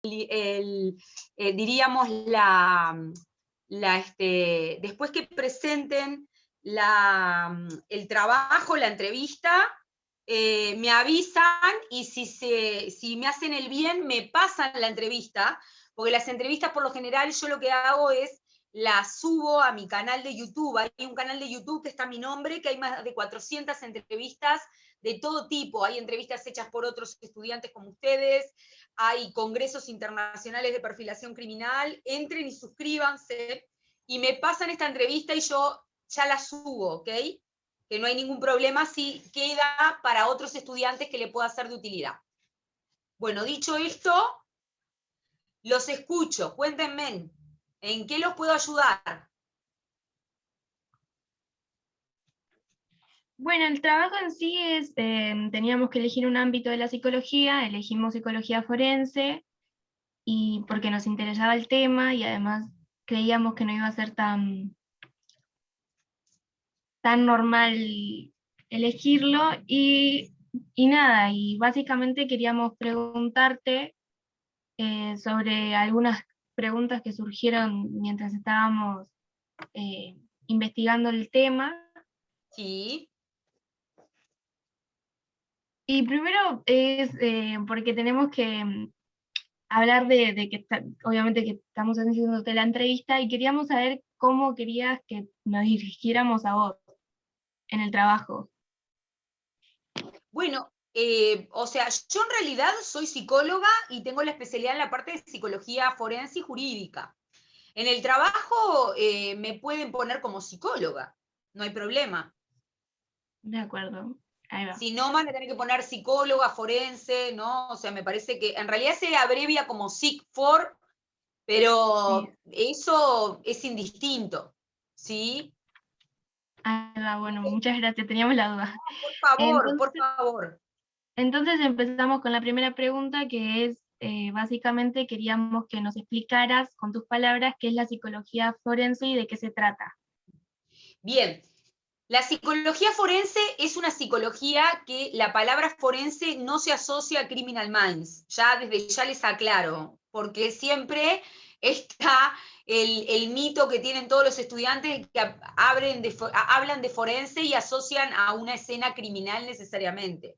diríamos, después que presenten el trabajo, la entrevista, me avisan y si me hacen el bien, me pasan la entrevista, porque las entrevistas por lo general yo lo que hago es las subo a mi canal de YouTube. Hay un canal de YouTube que está mi nombre, que hay más de 400 entrevistas de todo tipo. Hay entrevistas hechas por otros estudiantes como ustedes, hay congresos internacionales de perfilación criminal. Entren y suscríbanse y me pasan esta entrevista y yo ya la subo, ¿ok? Que no hay ningún problema si queda para otros estudiantes que le pueda ser de utilidad. Bueno, dicho esto, los escucho. Cuéntenme, ¿en qué los puedo ayudar? Bueno, el trabajo en sí es, teníamos que elegir un ámbito de la psicología, elegimos psicología forense, y porque nos interesaba el tema y además creíamos que no iba a ser tan normal elegirlo, y nada, y básicamente queríamos preguntarte sobre algunas preguntas que surgieron mientras estábamos investigando el tema. Sí. Y primero es porque tenemos que hablar de que obviamente que estamos haciéndote la entrevista y queríamos saber cómo querías que nos dirigiéramos a vos en el trabajo. Bueno, o sea, yo en realidad soy psicóloga y tengo la especialidad en la parte de psicología forense y jurídica. En el trabajo me pueden poner como psicóloga, no hay problema. De acuerdo, ahí va. Si no, van a tener que poner psicóloga, forense, ¿no? O sea, me parece que en realidad se abrevia como SIC-FOR, pero Sí. eso es indistinto, ¿sí? Ahí va, bueno, muchas gracias, teníamos la duda. Por favor, por Entonces, favor. entonces empezamos con la primera pregunta, que es, básicamente queríamos que nos explicaras con tus palabras qué es la psicología forense y de qué se trata. Bien, la psicología forense es una psicología que la palabra forense no se asocia a criminal minds. Ya desde ya les aclaro, porque siempre está el mito que tienen todos los estudiantes que hablan de forense y asocian a una escena criminal necesariamente.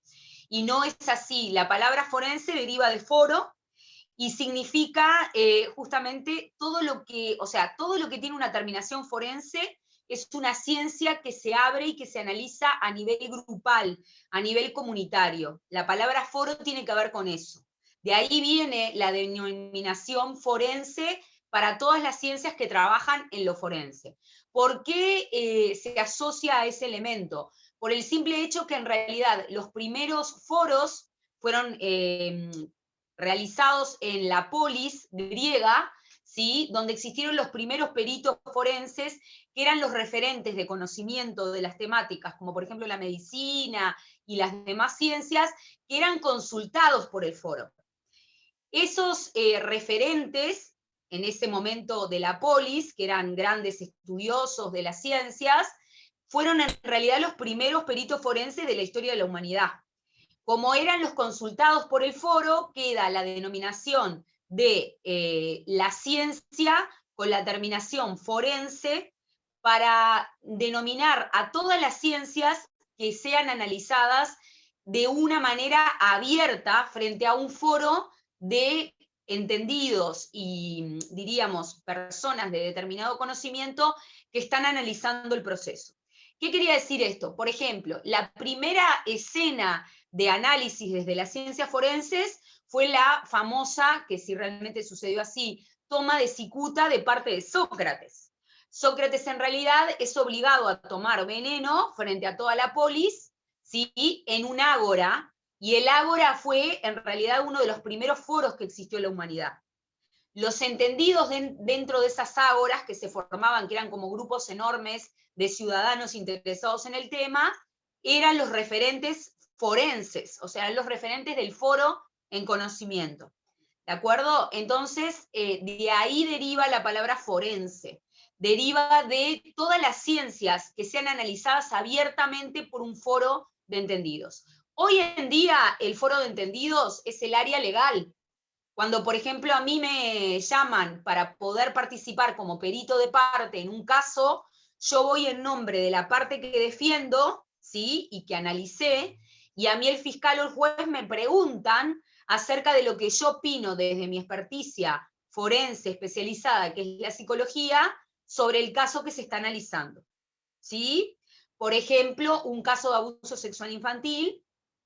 Y no es así. La palabra forense deriva de foro y significa justamente todo lo que, o sea, todo lo que tiene una terminación forense es una ciencia que se abre y que se analiza a nivel grupal, a nivel comunitario. La palabra foro tiene que ver con eso. De ahí viene la denominación forense para todas las ciencias que trabajan en lo forense. ¿Por qué se asocia a ese elemento? Por el simple hecho que en realidad los primeros foros fueron realizados en la polis griega, ¿sí? Donde existieron los primeros peritos forenses que eran los referentes de conocimiento de las temáticas, como por ejemplo la medicina y las demás ciencias, que eran consultados por el foro. Esos referentes, en ese momento de la polis, que eran grandes estudiosos de las ciencias, fueron en realidad los primeros peritos forenses de la historia de la humanidad. Como eran los consultados por el foro, queda la denominación de la ciencia con la terminación forense para denominar a todas las ciencias que sean analizadas de una manera abierta frente a un foro de entendidos y, diríamos, personas de determinado conocimiento que están analizando el proceso. ¿Qué quería decir esto? Por ejemplo, la primera escena de análisis desde las ciencias forenses fue la famosa, que si realmente sucedió así, toma de cicuta de parte de Sócrates. Sócrates en realidad es obligado a tomar veneno frente a toda la polis, ¿sí? En un ágora, y el ágora fue en realidad uno de los primeros foros que existió en la humanidad. Los entendidos dentro de esas ágoras que se formaban, que eran como grupos enormes de ciudadanos interesados en el tema, eran los referentes forenses, o sea, los referentes del foro en conocimiento. ¿De acuerdo? Entonces, de ahí deriva la palabra forense. Deriva de todas las ciencias que sean analizadas abiertamente por un foro de entendidos. Hoy en día, el foro de entendidos es el área legal. Cuando, por ejemplo, a mí me llaman para poder participar como perito de parte en un caso, yo voy en nombre de la parte que defiendo, ¿sí? Y que analicé, y a mí el fiscal o el juez me preguntan acerca de lo que yo opino desde mi experticia forense especializada, que es la psicología, sobre el caso que se está analizando, ¿sí? Por ejemplo, un caso de abuso sexual infantil,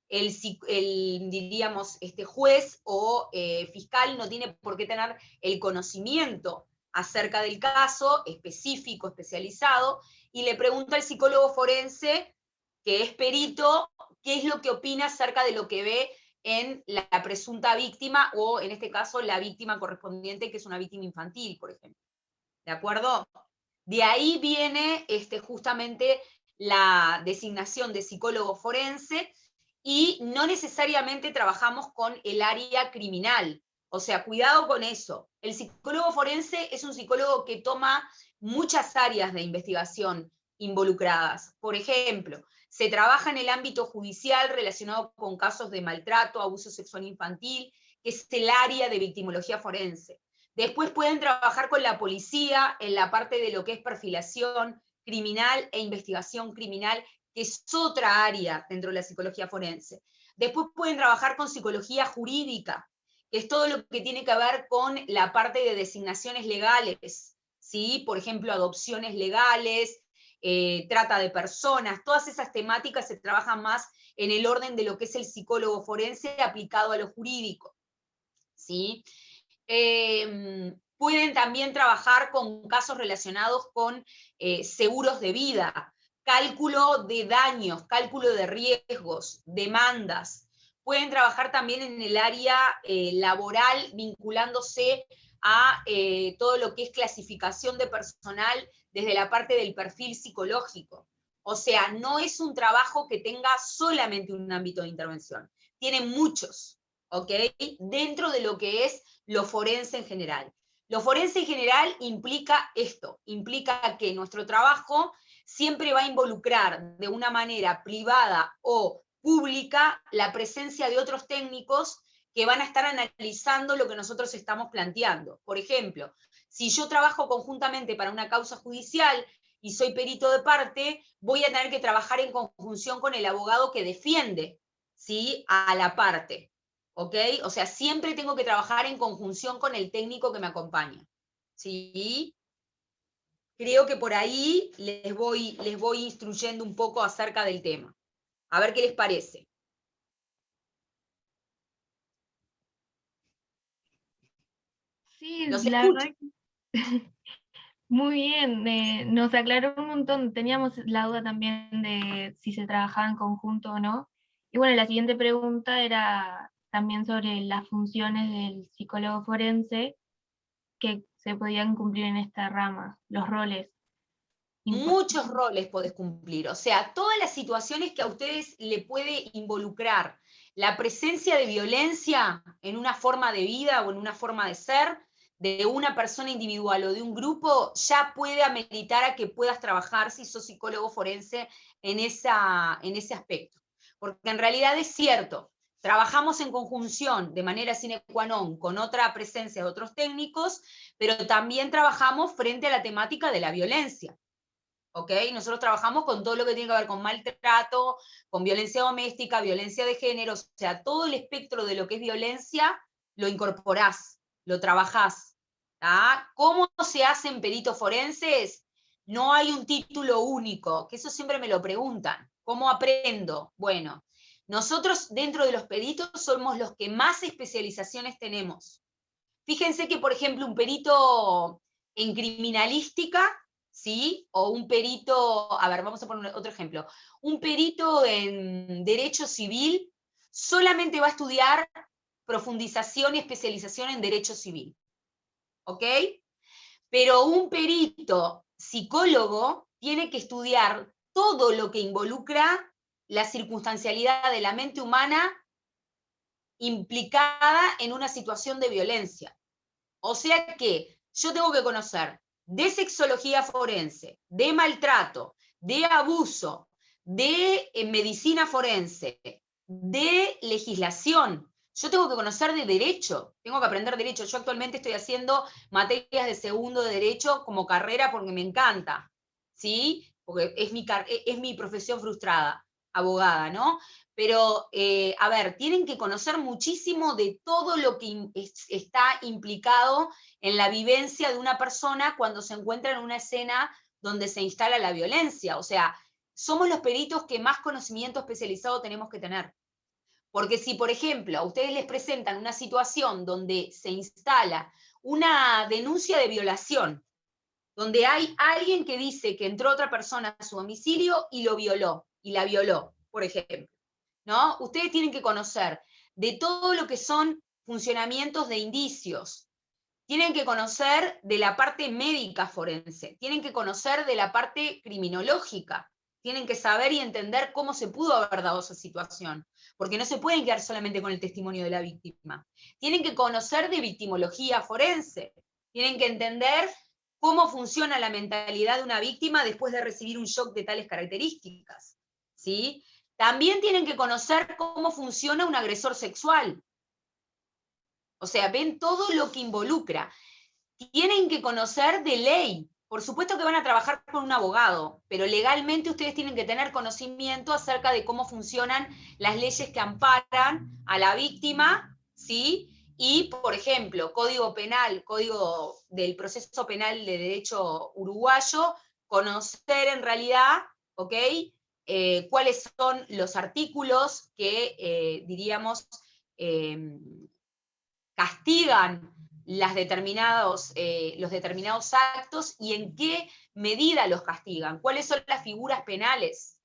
diríamos, juez o fiscal no tiene por qué tener el conocimiento acerca del caso específico, especializado, y le pregunta al psicólogo forense, que es perito, qué es lo que opina acerca de lo que ve en la presunta víctima, o en este caso la víctima correspondiente, que es una víctima infantil, por ejemplo. ¿De acuerdo? De ahí viene justamente la designación de psicólogo forense, y no necesariamente trabajamos con el área criminal. O sea, cuidado con eso. El psicólogo forense es un psicólogo que toma muchas áreas de investigación involucradas. Por ejemplo, se trabaja en el ámbito judicial relacionado con casos de maltrato, abuso sexual infantil, que es el área de victimología forense. Después pueden trabajar con la policía en la parte de lo que es perfilación criminal e investigación criminal, que es otra área dentro de la psicología forense. Después pueden trabajar con psicología jurídica, que es todo lo que tiene que ver con la parte de designaciones legales, ¿sí? Por ejemplo, adopciones legales, trata de personas, todas esas temáticas se trabajan más en el orden de lo que es el psicólogo forense aplicado a lo jurídico, ¿sí? Pueden también trabajar con casos relacionados con seguros de vida, cálculo de daños, cálculo de riesgos, demandas. Pueden trabajar también en el área laboral, vinculándose a todo lo que es clasificación de personal desde la parte del perfil psicológico. O sea, no es un trabajo que tenga solamente un ámbito de intervención, tiene muchos, ¿ok? Dentro de lo que es lo forense en general. Lo forense en general implica esto, implica que nuestro trabajo siempre va a involucrar de una manera privada o pública la presencia de otros técnicos que van a estar analizando lo que nosotros estamos planteando. Por ejemplo, si yo trabajo conjuntamente para una causa judicial y soy perito de parte, voy a tener que trabajar en conjunción con el abogado que defiende, ¿sí?, a la parte. ¿Ok? O sea, siempre tengo que trabajar en conjunción con el técnico que me acompaña. ¿Sí? Creo que por ahí les voy instruyendo un poco acerca del tema. A ver qué les parece. Sí, Los la escucho. verdad que muy bien, nos aclaró un montón. Teníamos la duda también de si se trabajaba en conjunto o no. Y bueno, la siguiente pregunta era también sobre las funciones del psicólogo forense que se podían cumplir en esta rama, los roles importantes. Muchos roles podés cumplir. O sea, todas las situaciones que a ustedes le puede involucrar la presencia de violencia en una forma de vida o en una forma de ser, de una persona individual o de un grupo, ya puede ameritar a que puedas trabajar, si sos psicólogo forense, en ese aspecto. Porque en realidad es cierto, trabajamos en conjunción de manera sine qua non con otra presencia de otros técnicos, pero también trabajamos frente a la temática de la violencia. ¿Ok? Nosotros trabajamos con todo lo que tiene que ver con maltrato, con violencia doméstica, violencia de género, o sea, todo el espectro de lo que es violencia lo incorporás, lo trabajás. ¿Tá? ¿Cómo se hacen peritos forenses? No hay un título único, que eso siempre me lo preguntan. ¿Cómo aprendo? Bueno, nosotros dentro de los peritos somos los que más especializaciones tenemos. Fíjense que, por ejemplo, un perito en criminalística, ¿sí? O un perito, a ver, vamos a poner otro ejemplo. Un perito en derecho civil solamente va a estudiar profundización y especialización en derecho civil, ¿ok? Pero un perito psicólogo tiene que estudiar todo lo que involucra la circunstancialidad de la mente humana implicada en una situación de violencia. O sea que yo tengo que conocer de sexología forense, de maltrato, de abuso, de medicina forense, de legislación. Yo tengo que conocer de derecho, tengo que aprender derecho. Yo actualmente estoy haciendo materias de segundo de derecho como carrera porque me encanta, ¿sí? Porque es mi profesión frustrada, abogada, ¿no? Pero, a ver, tienen que conocer muchísimo de todo lo que está implicado en la vivencia de una persona cuando se encuentra en una escena donde se instala la violencia. O sea, somos los peritos que más conocimiento especializado tenemos que tener. Porque si, por ejemplo, a ustedes les presentan una situación donde se instala una denuncia de violación, donde hay alguien que dice que entró otra persona a su domicilio y lo violó, y la violó, por ejemplo, ¿no? Ustedes tienen que conocer de todo lo que son funcionamientos de indicios, tienen que conocer de la parte médica forense, tienen que conocer de la parte criminológica, tienen que saber y entender cómo se pudo haber dado esa situación, porque no se pueden quedar solamente con el testimonio de la víctima. Tienen que conocer de victimología forense, tienen que entender cómo funciona la mentalidad de una víctima después de recibir un shock de tales características, ¿sí? También tienen que conocer cómo funciona un agresor sexual. O sea, ven todo lo que involucra. Tienen que conocer de ley. Por supuesto que van a trabajar con un abogado, pero legalmente ustedes tienen que tener conocimiento acerca de cómo funcionan las leyes que amparan a la víctima, ¿sí? Y, por ejemplo, Código Penal, Código del Proceso Penal de Derecho Uruguayo, conocer en realidad, ¿ok? Cuáles son los artículos que, diríamos, castigan los determinados actos y en qué medida los castigan, cuáles son las figuras penales.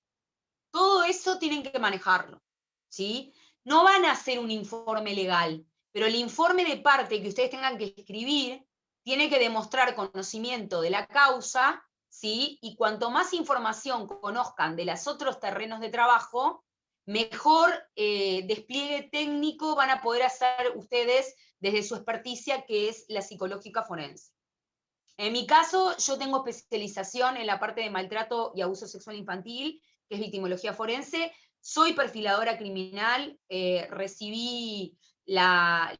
Todo eso tienen que manejarlo, ¿sí? No van a hacer un informe legal, pero el informe de parte que ustedes tengan que escribir tiene que demostrar conocimiento de la causa, ¿sí? Y cuanto más información conozcan de los otros terrenos de trabajo, mejor despliegue técnico van a poder hacer ustedes desde su experticia, que es la psicológica forense. En mi caso, yo tengo especialización en la parte de maltrato y abuso sexual infantil, que es victimología forense. Soy perfiladora criminal, recibí esta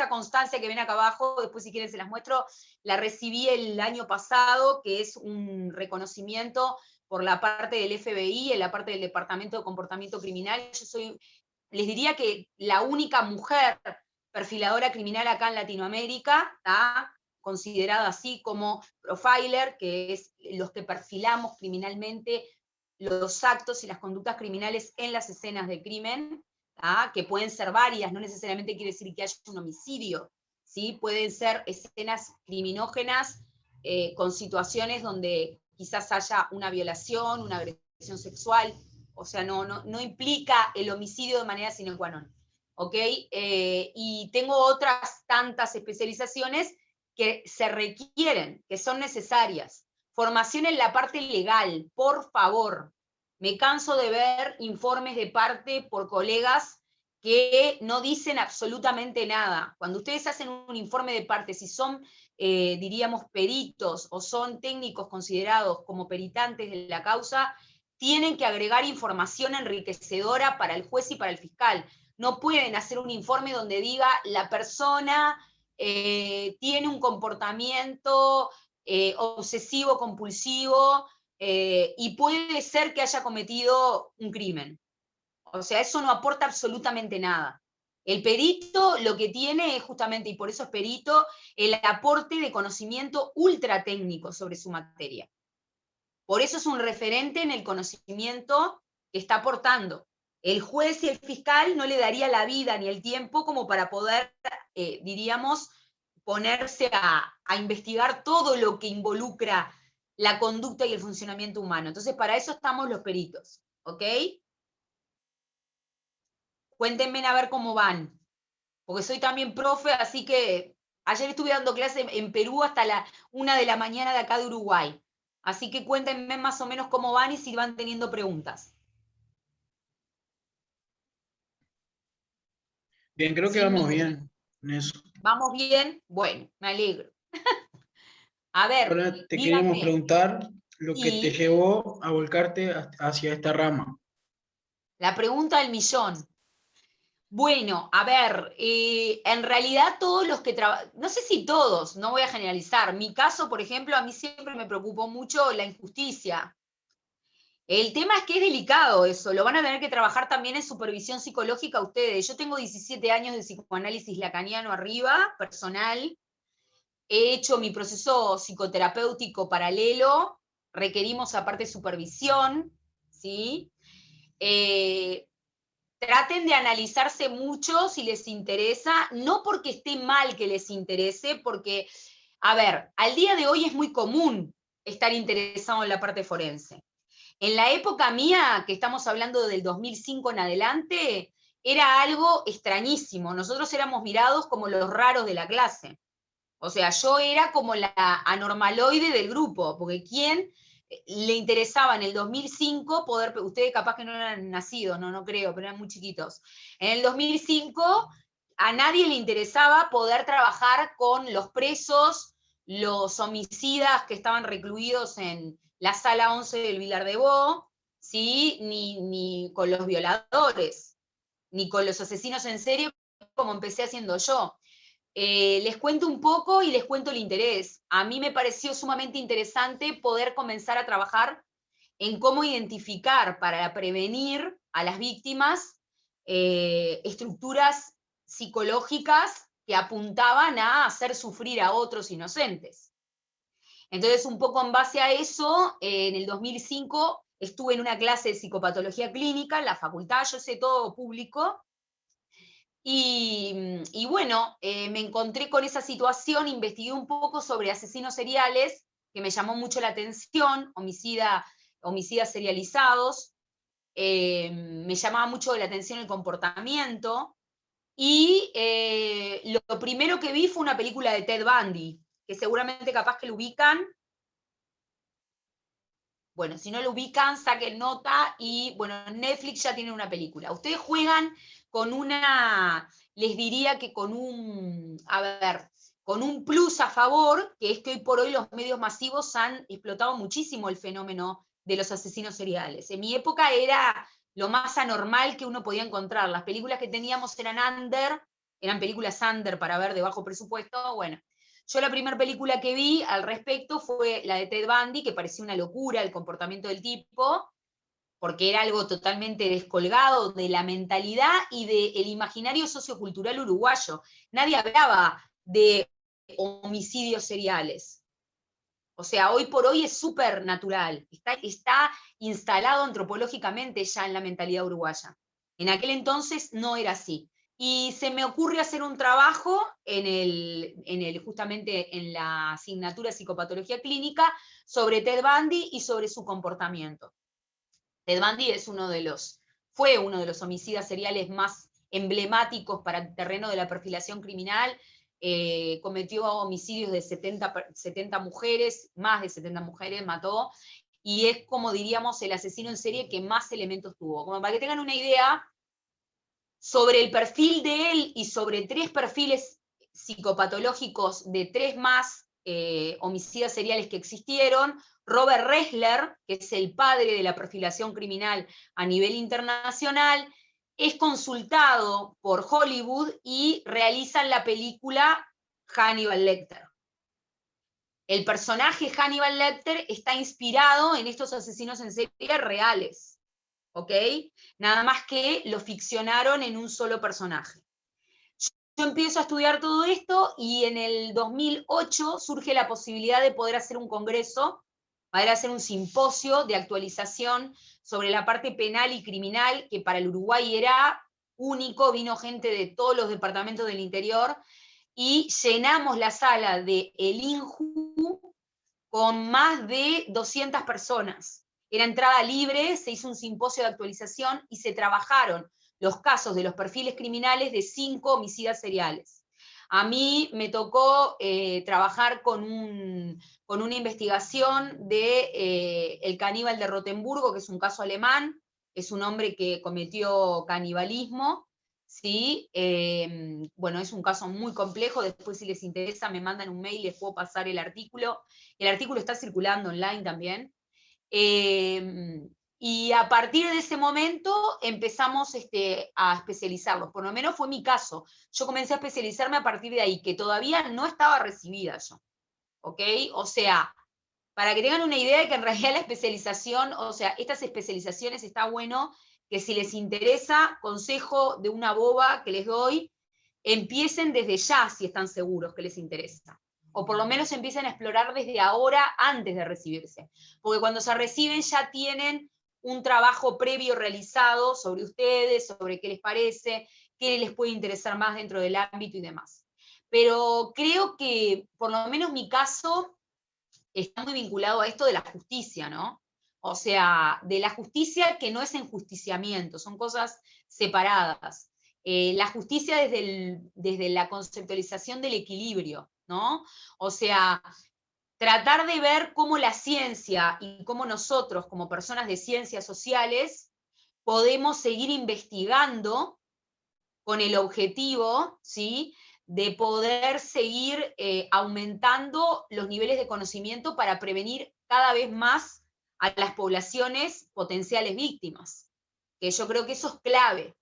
constancia que ven acá abajo, después si quieren se las muestro, la recibí el año pasado, que es un reconocimiento por la parte del FBI, en la parte del Departamento de Comportamiento Criminal. Yo soy, les diría que la única mujer perfiladora criminal acá en Latinoamérica, ¿tá? Considerada así como profiler, que es los que perfilamos criminalmente los actos y las conductas criminales en las escenas de crimen, ¿tá? Que pueden ser varias, no necesariamente quiere decir que haya un homicidio, ¿sí? Pueden ser escenas criminógenas con situaciones donde quizás haya una violación, una agresión sexual, o sea, no implica el homicidio de manera sine qua non, ¿ok? Y tengo otras tantas especializaciones que se requieren, que son necesarias. Formación en la parte legal, por favor. Me canso de ver informes de parte por colegas que no dicen absolutamente nada. Cuando ustedes hacen un informe de parte, si son, diríamos, peritos o son técnicos considerados como peritantes de la causa, tienen que agregar información enriquecedora para el juez y para el fiscal. No pueden hacer un informe donde diga la persona tiene un comportamiento obsesivo compulsivo y puede ser que haya cometido un crimen. O sea, eso no aporta absolutamente nada. El perito lo que tiene es justamente, y por eso es perito, el aporte de conocimiento ultra técnico sobre su materia. Por eso es un referente en el conocimiento que está aportando. El juez y el fiscal no le daría la vida ni el tiempo como para poder, diríamos, ponerse a investigar todo lo que involucra la conducta y el funcionamiento humano. Entonces, para eso estamos los peritos, ¿ok? Cuéntenme a ver cómo van, porque soy también profe, así que ayer estuve dando clase en Perú hasta la 1 de la mañana de acá de Uruguay. Así que cuéntenme más o menos cómo van y si van teniendo preguntas. Bien, creo que Sí, vamos bien en eso. ¿vamos bien? Bueno, me alegro. A ver, Ahora te queríamos díganme. preguntar lo que te Sí, llevó a volcarte hacia esta rama. la pregunta del millón. Bueno, a ver, en realidad todos los que trabajan, no sé si todos, no voy a generalizar. Mi caso, por ejemplo, a mí siempre me preocupó mucho la injusticia. El tema es que es delicado eso, lo van a tener que trabajar también en supervisión psicológica ustedes. Yo tengo 17 años de psicoanálisis lacaniano arriba, personal. He hecho mi proceso psicoterapéutico paralelo, requerimos aparte supervisión, ¿sí? Eh, Traten de analizarse mucho si les interesa, no porque esté mal que les interese, porque, a ver, al día de hoy es muy común estar interesado en la parte forense. En la época mía, que estamos hablando del 2005 en adelante, era algo extrañísimo. Nosotros éramos mirados como los raros de la clase. O sea, yo era como la anormaloide del grupo, porque ¿quién le interesaba en el 2005 poder, ustedes capaz que no eran nacidos, no creo, pero eran muy chiquitos. En el 2005 a nadie le interesaba poder trabajar con los presos, los homicidas que estaban recluidos en la sala 11 del Vilar de Bo, ¿sí? Ni con los violadores, ni con los asesinos en serie, como empecé haciendo yo. Les cuento un poco y les cuento el interés. A mí me pareció sumamente interesante poder comenzar a trabajar en cómo identificar para prevenir a las víctimas estructuras psicológicas que apuntaban a hacer sufrir a otros inocentes. Entonces, un poco en base a eso, en el 2005 estuve en una clase de psicopatología clínica en la facultad, yo sé todo público, y bueno, me encontré con esa situación, investigué un poco sobre asesinos seriales, que me llamó mucho la atención, homicidas serializados, me llamaba mucho la atención el comportamiento, y lo primero que vi fue una película de Ted Bundy, que seguramente capaz que lo ubican. Bueno, si no lo ubican, saquen nota y bueno, Netflix ya tiene una película. Ustedes juegan con les diría que con con un plus a favor, que es que hoy por hoy los medios masivos han explotado muchísimo el fenómeno de los asesinos seriales. En mi época era lo más anormal que uno podía encontrar. Las películas que teníamos eran películas under para ver de bajo presupuesto, bueno. Yo la primera película que vi al respecto fue la de Ted Bundy, que parecía una locura el comportamiento del tipo, porque era algo totalmente descolgado de la mentalidad y del imaginario sociocultural uruguayo. Nadie hablaba de homicidios seriales. O sea, hoy por hoy es súper natural, está instalado antropológicamente ya en la mentalidad uruguaya. En aquel entonces no era así. Y se me ocurre hacer un trabajo justamente en la asignatura de psicopatología clínica sobre Ted Bundy y sobre su comportamiento. Ted Bundy fue uno de los homicidas seriales más emblemáticos para el terreno de la perfilación criminal. Cometió homicidios de 70 mujeres, más de 70 mujeres mató, y es como diríamos el asesino en serie que más elementos tuvo. Como para que tengan una idea, sobre el perfil de él y sobre 3 perfiles psicopatológicos de 3 más homicidas seriales que existieron, Robert Ressler, que es el padre de la perfilación criminal a nivel internacional, es consultado por Hollywood y realizan la película Hannibal Lecter. El personaje Hannibal Lecter está inspirado en estos asesinos en serie reales, ¿ok? Nada más que lo ficcionaron en un solo personaje. Yo empiezo a estudiar todo esto y en el 2008 surge la posibilidad de poder hacer un congreso, poder hacer un simposio de actualización sobre la parte penal y criminal, que para el Uruguay era único, vino gente de todos los departamentos del interior, y llenamos la sala de el INJU con más de 200 personas. Era entrada libre, se hizo un simposio de actualización y se trabajaron los casos de los perfiles criminales de 5 homicidas seriales. A mí me tocó trabajar con una investigación de el caníbal de Rotemburgo, que es un caso alemán, es un hombre que cometió canibalismo, ¿sí? Bueno, es un caso muy complejo, después si les interesa me mandan un mail, les puedo pasar el artículo está circulando online también. Y a partir de ese momento empezamos a especializarlos, por lo menos fue mi caso. Yo comencé a especializarme a partir de ahí, que todavía no estaba recibida yo, ¿ok? O sea, para que tengan una idea de que en realidad la especialización, o sea, estas especializaciones está bueno que si les interesa, consejo de una boba que les doy, empiecen desde ya si están seguros que les interesa. O por lo menos empiecen a explorar desde ahora antes de recibirse. Porque cuando se reciben ya tienen un trabajo previo realizado sobre ustedes, sobre qué les parece, qué les puede interesar más dentro del ámbito y demás. Pero creo que, por lo menos mi caso, está muy vinculado a esto de la justicia, ¿no? O sea, de la justicia que no es enjusticiamiento, son cosas separadas. La justicia desde la conceptualización del equilibrio, ¿no? O sea, tratar de ver cómo la ciencia y cómo nosotros, como personas de ciencias sociales, podemos seguir investigando con el objetivo, ¿sí?, de poder seguir aumentando los niveles de conocimiento para prevenir cada vez más a las poblaciones potenciales víctimas, que yo creo que eso es clave.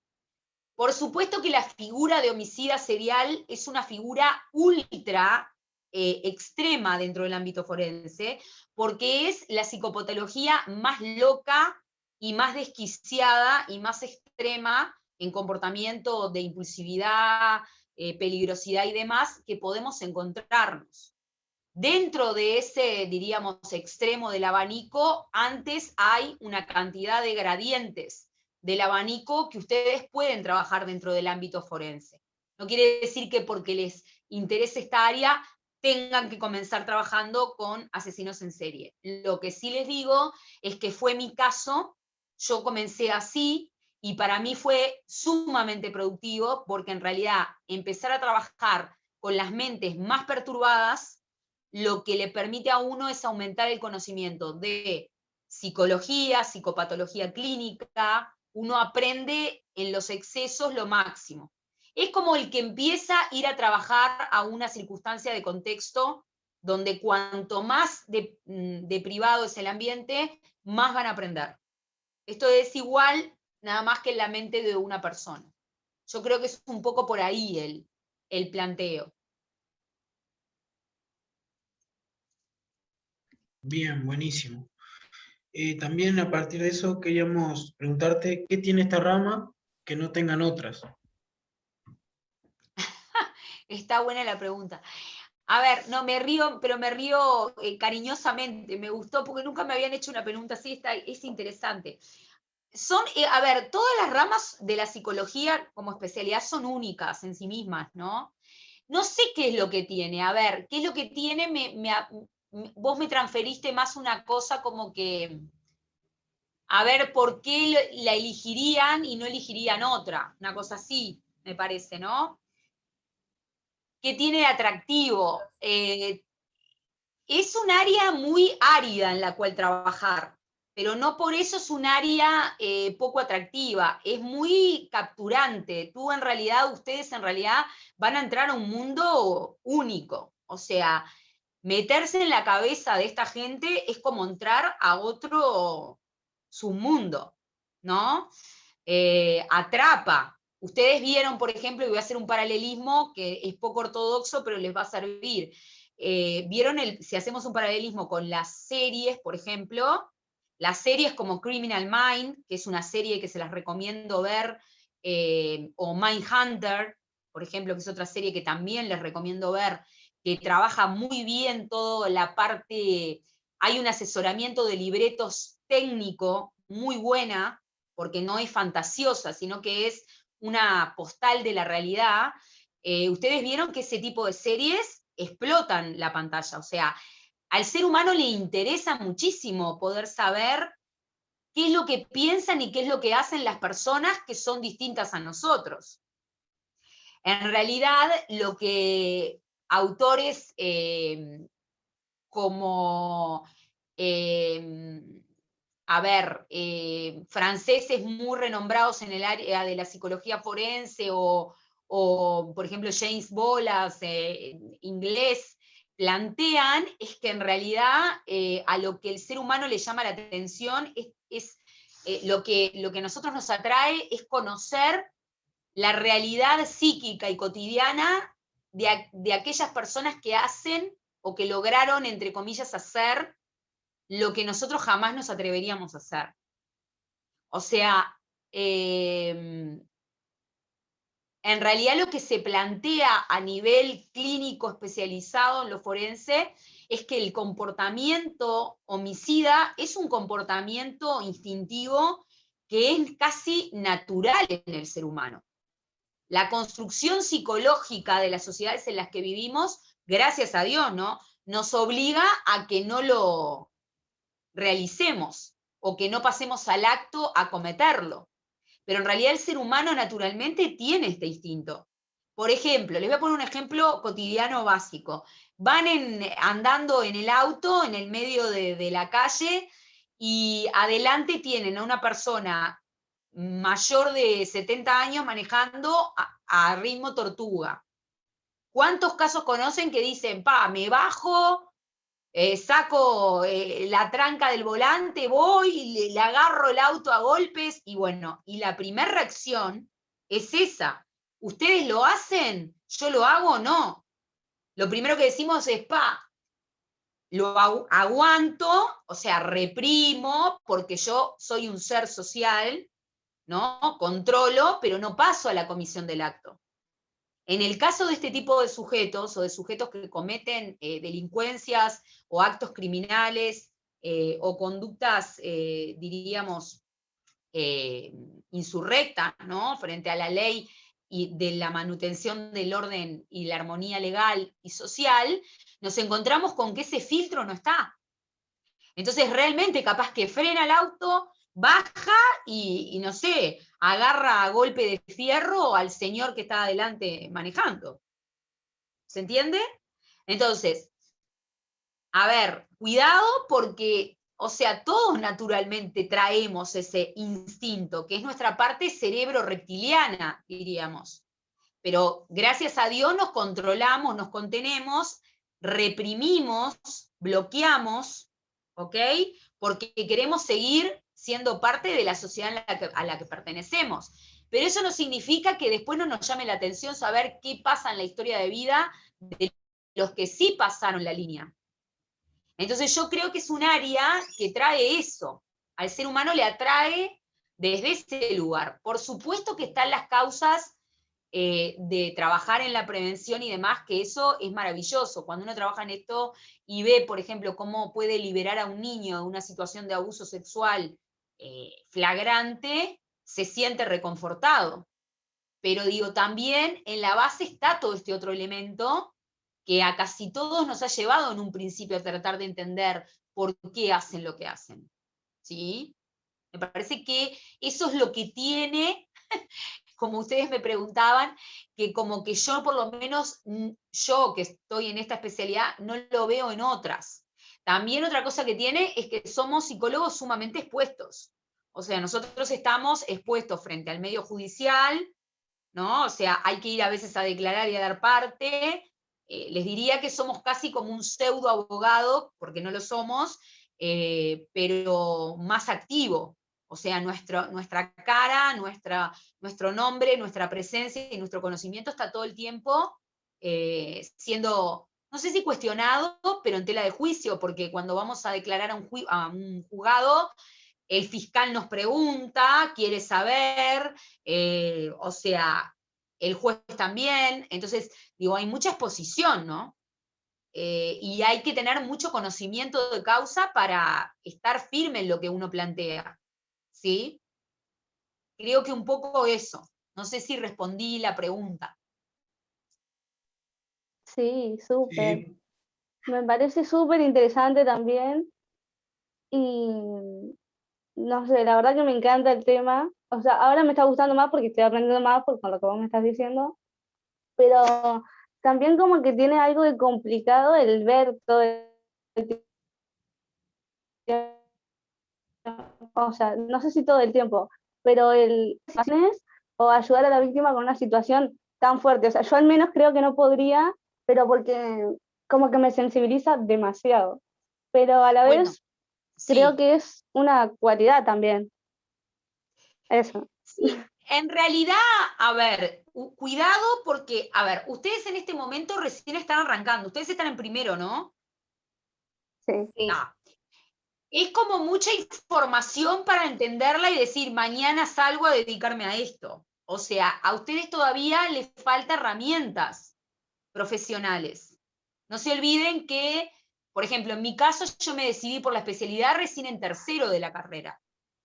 Por supuesto que la figura de homicida serial es una figura ultra extrema dentro del ámbito forense, porque es la psicopatología más loca y más desquiciada y más extrema en comportamiento de impulsividad, peligrosidad y demás que podemos encontrarnos. Dentro de ese, diríamos, extremo del abanico, antes hay una cantidad de gradientes del abanico que ustedes pueden trabajar dentro del ámbito forense. No quiere decir que porque les interese esta área tengan que comenzar trabajando con asesinos en serie. Lo que sí les digo es que fue mi caso, yo comencé así, y para mí fue sumamente productivo, porque en realidad empezar a trabajar con las mentes más perturbadas, lo que le permite a uno es aumentar el conocimiento de psicología, psicopatología clínica, uno aprende en los excesos lo máximo. Es como el que empieza a ir a trabajar a una circunstancia de contexto donde cuanto más de privado es el ambiente, más van a aprender. Esto es igual nada más que en la mente de una persona. Yo creo que es un poco por ahí el planteo. Bien, buenísimo. También a partir de eso queríamos preguntarte, ¿qué tiene esta rama que no tengan otras? Está buena la pregunta. A ver, no, me río, pero me río cariñosamente, me gustó porque nunca me habían hecho una pregunta así, es interesante. Son, a ver, todas las ramas de la psicología como especialidad son únicas en sí mismas, ¿no? No sé qué es lo que tiene, a ver, qué es lo que tiene, vos me transferiste más una cosa como que, a ver, ¿por qué la elegirían y no elegirían otra? Una cosa así, me parece, ¿no? ¿Qué tiene de atractivo? Es un área muy árida en la cual trabajar, pero no por eso es un área poco atractiva, es muy capturante. Ustedes en realidad van a entrar a un mundo único, o sea, meterse en la cabeza de esta gente es como entrar a otro submundo, ¿no? Atrapa. Ustedes vieron, por ejemplo, y voy a hacer un paralelismo que es poco ortodoxo, pero les va a servir. ¿Vieron si hacemos un paralelismo con las series, por ejemplo? Las series como Criminal Mind, que es una serie que se las recomiendo ver, o Mindhunter, por ejemplo, que es otra serie que también les recomiendo ver, que trabaja muy bien toda la parte, hay un asesoramiento de libretos técnico muy buena, porque no es fantasiosa, sino que es una postal de la realidad. Ustedes vieron que ese tipo de series explotan la pantalla, o sea, al ser humano le interesa muchísimo poder saber qué es lo que piensan y qué es lo que hacen las personas que son distintas a nosotros. En realidad, lo que autores como, a ver, franceses muy renombrados en el área de la psicología forense, o por ejemplo, James Bolas, inglés, plantean es que en realidad a lo que el ser humano le llama la atención es lo que a nosotros nos atrae es conocer la realidad psíquica y cotidiana de aquellas personas que hacen o que lograron, entre comillas, hacer lo que nosotros jamás nos atreveríamos a hacer. O sea, en realidad lo que se plantea a nivel clínico especializado en lo forense es que el comportamiento homicida es un comportamiento instintivo que es casi natural en el ser humano. La construcción psicológica de las sociedades en las que vivimos, gracias a Dios, ¿no?, nos obliga a que no lo realicemos o que no pasemos al acto a cometerlo. Pero en realidad el ser humano naturalmente tiene este instinto. Por ejemplo, les voy a poner un ejemplo cotidiano básico. Van andando en el auto, en el medio de la calle, y adelante tienen a una persona mayor de 70 años manejando a ritmo tortuga. ¿Cuántos casos conocen que dicen, me bajo, saco la tranca del volante, voy, le agarro el auto a golpes, y bueno, y la primera reacción es esa. ¿Ustedes lo hacen? ¿Yo lo hago o no? Lo primero que decimos es, lo aguanto, o sea, reprimo, porque yo soy un ser social, ¿no? Controlo, pero no paso a la comisión del acto. En el caso de este tipo de sujetos, o de sujetos que cometen delincuencias o actos criminales o conductas, diríamos, insurrectas, ¿no?, frente a la ley y de la manutención del orden y la armonía legal y social, nos encontramos con que ese filtro no está. Entonces realmente capaz que frena el auto, baja y no sé, agarra a golpe de fierro al señor que está adelante manejando. ¿Se entiende? Entonces, a ver, cuidado porque, o sea, todos naturalmente traemos ese instinto, que es nuestra parte cerebro reptiliana, diríamos. Pero gracias a Dios nos controlamos, nos contenemos, reprimimos, bloqueamos, ¿ok? Porque queremos seguir siendo parte de la sociedad a la que pertenecemos. Pero eso no significa que después no nos llame la atención saber qué pasa en la historia de vida de los que sí pasaron la línea. Entonces yo creo que es un área que trae eso. Al ser humano le atrae desde ese lugar. Por supuesto que están las causas de trabajar en la prevención y demás, que eso es maravilloso. Cuando uno trabaja en esto y ve, por ejemplo, cómo puede liberar a un niño de una situación de abuso sexual flagrante, se siente reconfortado. Pero digo, también en la base está todo este otro elemento que a casi todos nos ha llevado en un principio a tratar de entender por qué hacen lo que hacen. ¿Sí? Me parece que eso es lo que tiene, como ustedes me preguntaban, que como que yo por lo menos, yo que estoy en esta especialidad, no lo veo en otras. También otra cosa que tiene es que somos psicólogos sumamente expuestos. O sea, nosotros estamos expuestos frente al medio judicial, ¿no? O sea, hay que ir a veces a declarar y a dar parte. Les diría que somos casi como un pseudo abogado, porque no lo somos, pero más activo. O sea, nuestra cara, nuestro nombre, nuestra presencia y nuestro conocimiento está todo el tiempo siendo, no sé si cuestionado, pero en tela de juicio, porque cuando vamos a declarar a un juzgado, el fiscal nos pregunta, quiere saber, o sea, el juez también. Entonces, digo, hay mucha exposición, ¿no? Y hay que tener mucho conocimiento de causa para estar firme en lo que uno plantea, ¿sí? Creo que un poco eso. No sé si respondí la pregunta. Sí, súper. Sí, Me parece súper interesante también y no sé, la verdad que me encanta el tema. O sea, ahora me está gustando más porque estoy aprendiendo más con lo que vos me estás diciendo, pero también como que tiene algo de complicado el ver todo el tiempo, o sea, no sé si todo el tiempo, pero el o ayudar a la víctima con una situación tan fuerte. O sea, yo al menos creo que no podría, pero porque como que me sensibiliza demasiado. Pero a la Bueno, vez creo sí. que es una cualidad también. Eso. Sí, en realidad, a ver, cuidado porque, a ver, ustedes en este momento recién están arrancando, ustedes están en primero, ¿no? Sí. Sí. Es como mucha información para entenderla y decir, mañana salgo a dedicarme a esto. O sea, a ustedes todavía les falta herramientas profesionales. No se olviden que, por ejemplo, en mi caso yo me decidí por la especialidad recién en tercero de la carrera,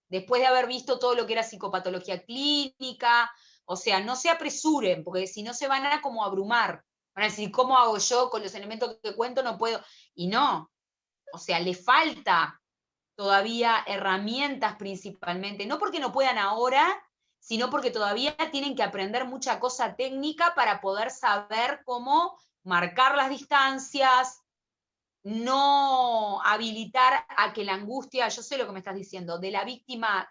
después de haber visto todo lo que era psicopatología clínica. O sea, no se apresuren, porque si no se van a como abrumar. Van a decir, ¿cómo hago yo con los elementos que cuento? No puedo. Y no, o sea, le falta todavía herramientas principalmente, no porque no puedan ahora, sino porque todavía tienen que aprender mucha cosa técnica para poder saber cómo marcar las distancias, no habilitar a que la angustia, yo sé lo que me estás diciendo, de la víctima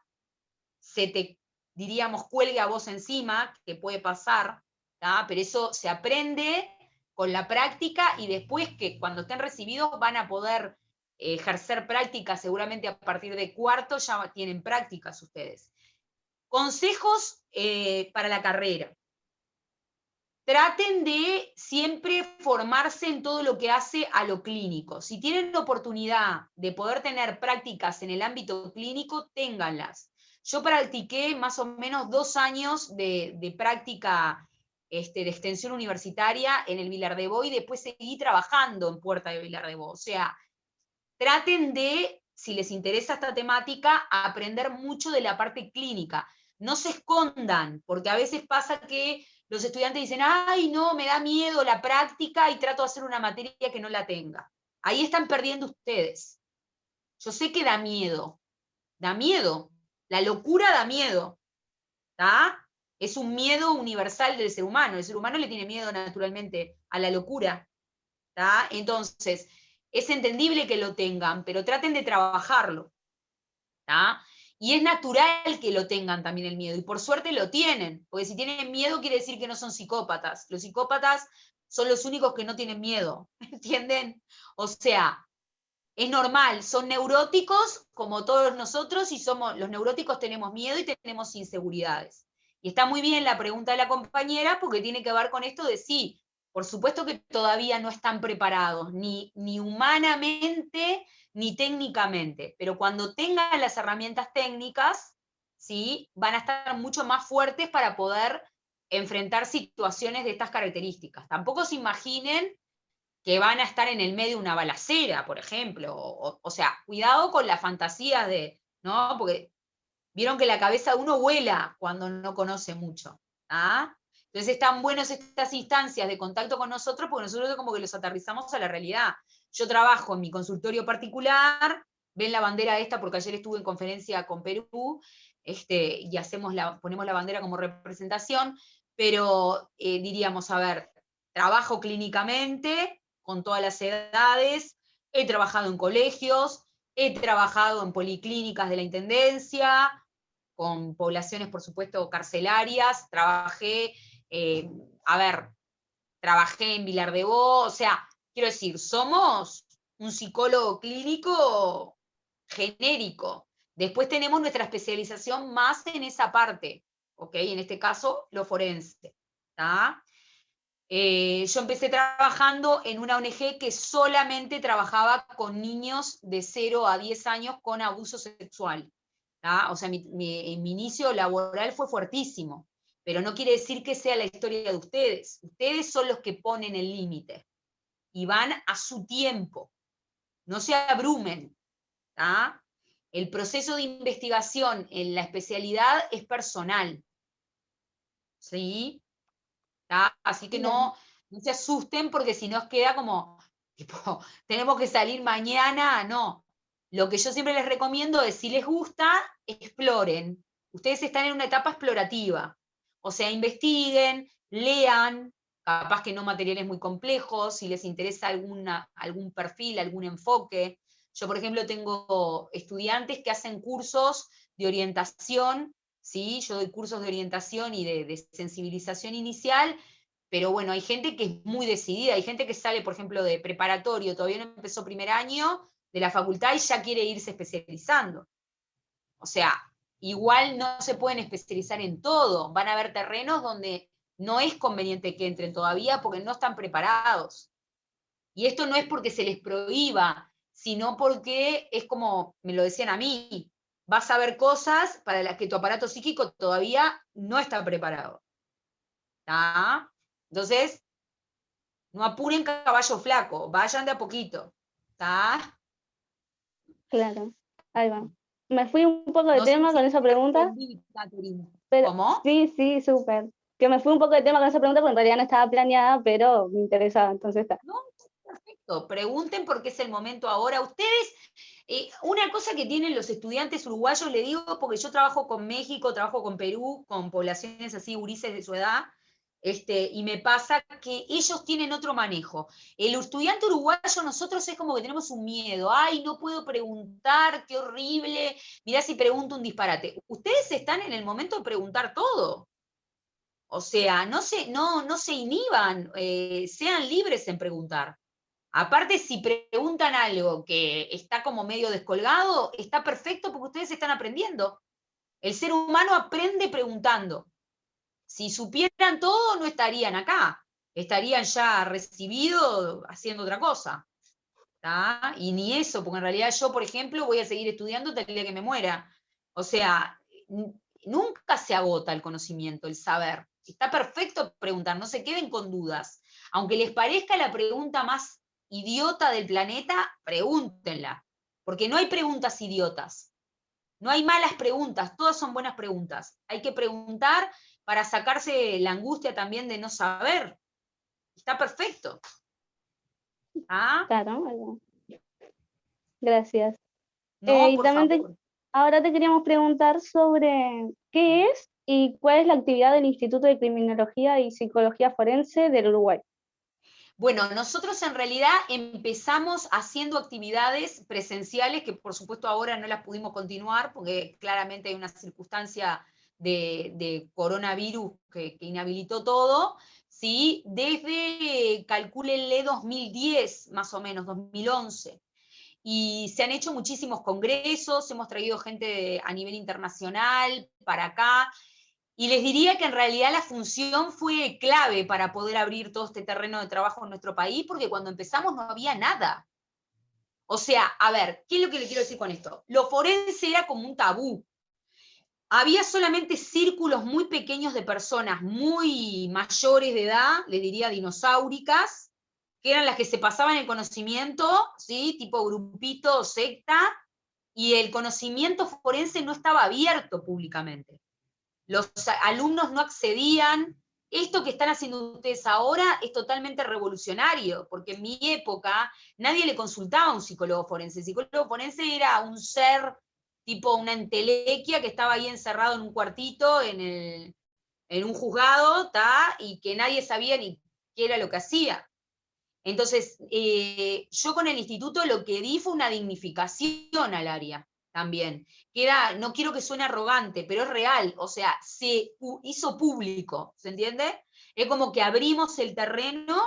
se te, diríamos, cuelgue a vos encima, que puede pasar, ¿tá? Pero eso se aprende con la práctica y después que cuando estén recibidos van a poder ejercer prácticas, seguramente a partir de cuarto ya tienen prácticas ustedes. Consejos para la carrera. Traten de siempre formarse en todo lo que hace a lo clínico. Si tienen la oportunidad de poder tener prácticas en el ámbito clínico, ténganlas. Yo practiqué más o menos 2 años de práctica de extensión universitaria en el Vilar de Bo y después seguí trabajando en Puerta de Vilar de Bo. O sea, traten de, si les interesa esta temática, aprender mucho de la parte clínica. No se escondan, porque a veces pasa que los estudiantes dicen, ay, no, me da miedo la práctica y trato de hacer una materia que no la tenga. Ahí están perdiendo ustedes. Yo sé que da miedo. La locura da miedo. ¿Tá? Es un miedo universal del ser humano. El ser humano le tiene miedo naturalmente a la locura. ¿Tá? Entonces, es entendible que lo tengan, pero traten de trabajarlo. ¿Tá? Y es natural que lo tengan también el miedo, y por suerte lo tienen, porque si tienen miedo quiere decir que no son psicópatas. Los psicópatas son los únicos que no tienen miedo, ¿entienden? O sea, es normal, son neuróticos como todos nosotros, y los neuróticos tenemos miedo y tenemos inseguridades. Y está muy bien la pregunta de la compañera, porque tiene que ver con esto de sí, por supuesto que todavía no están preparados, ni humanamente, ni técnicamente, pero cuando tengan las herramientas técnicas, ¿sí? Van a estar mucho más fuertes para poder enfrentar situaciones de estas características. Tampoco se imaginen que van a estar en el medio de una balacera, por ejemplo. O sea, cuidado con las fantasías ¿no? Porque vieron que la cabeza de uno vuela cuando no conoce mucho. ¿Ah? Entonces están buenas estas instancias de contacto con nosotros, porque nosotros como que los aterrizamos a la realidad. Yo trabajo en mi consultorio particular, ven la bandera esta, porque ayer estuve en conferencia con Perú, y ponemos la bandera como representación, pero diríamos, a ver, trabajo clínicamente, con todas las edades, he trabajado en colegios, he trabajado en policlínicas de la Intendencia, con poblaciones, por supuesto, carcelarias, trabajé en Vilar de Bo, o sea, quiero decir, somos un psicólogo clínico genérico. Después tenemos nuestra especialización más en esa parte, ¿ok? En este caso, lo forense, ¿tá? Yo empecé trabajando en una ONG que solamente trabajaba con niños de 0 a 10 años con abuso sexual. ¿Tá? O sea, mi inicio laboral fue fuertísimo, pero no quiere decir que sea la historia de ustedes. Ustedes son los que ponen el límite y van a su tiempo. No se abrumen. ¿Tá? El proceso de investigación en la especialidad es personal. ¿Sí? ¿Tá? Así que no se asusten, porque si no queda como, tipo, tenemos que salir mañana, no. Lo que yo siempre les recomiendo es, si les gusta, exploren. Ustedes están en una etapa explorativa. O sea, investiguen, lean, capaz que no materiales muy complejos, si les interesa algún perfil, algún enfoque. Yo, por ejemplo, tengo estudiantes que hacen cursos de orientación, ¿sí? Yo doy cursos de orientación y de sensibilización inicial, pero bueno, hay gente que es muy decidida, hay gente que sale, por ejemplo, de preparatorio, todavía no empezó primer año de la facultad y ya quiere irse especializando. O sea, igual no se pueden especializar en todo. Van a haber terrenos donde no es conveniente que entren todavía porque no están preparados. Y esto no es porque se les prohíba, sino porque es como me lo decían a mí, vas a ver cosas para las que tu aparato psíquico todavía no está preparado. ¿Tá? Entonces, no apuren caballo flaco, vayan de a poquito. ¿Tá? Claro, ahí va. Me fui un poco de No sé tema si con esa pregunta, respondí, Caterina. pero ¿Cómo? sí, súper. Que me fui un poco de tema con esa pregunta porque en realidad no estaba planeada, pero me interesaba, entonces está. No, perfecto. Pregunten porque es el momento ahora. Ustedes, una cosa que tienen los estudiantes uruguayos, le digo, porque yo trabajo con México, trabajo con Perú, con poblaciones así, gurises de su edad, y me pasa que ellos tienen otro manejo. El estudiante uruguayo, nosotros es como que tenemos un miedo. Ay, no puedo preguntar, qué horrible. Mirá si pregunto un disparate. Ustedes están en el momento de preguntar todo. O sea, no se inhiban, sean libres en preguntar. Aparte, si preguntan algo que está como medio descolgado, está perfecto porque ustedes están aprendiendo. El ser humano aprende preguntando. Si supieran todo, no estarían acá. Estarían ya recibidos haciendo otra cosa. ¿Tá? Y ni eso, porque en realidad yo, por ejemplo, voy a seguir estudiando hasta el día que me muera. O sea, nunca se agota el conocimiento, el saber. Está perfecto preguntar, no se queden con dudas. Aunque les parezca la pregunta más idiota del planeta, pregúntenla. Porque no hay preguntas idiotas. No hay malas preguntas, todas son buenas preguntas. Hay que preguntar para sacarse la angustia también de no saber. Está perfecto. ¿Ah? Claro, ahí va. Gracias. No, Y por también favor. ahora te queríamos preguntar sobre qué es y cuál es la actividad del Instituto de Criminología y Psicología Forense del Uruguay. Bueno, nosotros en realidad empezamos haciendo actividades presenciales que por supuesto ahora no las pudimos continuar porque claramente hay una circunstancia de coronavirus que inhabilitó todo, ¿sí? Desde, calcúlenle, 2010 más o menos, 2011. Y se han hecho muchísimos congresos, hemos traído gente a nivel internacional para acá, y les diría que en realidad la función fue clave para poder abrir todo este terreno de trabajo en nuestro país, porque cuando empezamos no había nada. O sea, a ver, ¿qué es lo que le quiero decir con esto? Lo forense era como un tabú. Había solamente círculos muy pequeños de personas muy mayores de edad, le diría dinosauricas, que eran las que se pasaban el conocimiento, ¿sí? Tipo grupito, secta, y el conocimiento forense no estaba abierto públicamente. Los alumnos no accedían. Esto que están haciendo ustedes ahora es totalmente revolucionario, porque en mi época nadie le consultaba a un psicólogo forense. El psicólogo forense era un ser tipo una entelequia que estaba ahí encerrado en un cuartito, en un juzgado, ¿tá? Y que nadie sabía ni qué era lo que hacía. Entonces, yo con el instituto lo que di fue una dignificación al área también, que era, no quiero que suene arrogante, pero es real, o sea, se hizo público, ¿se entiende? Es como que abrimos el terreno,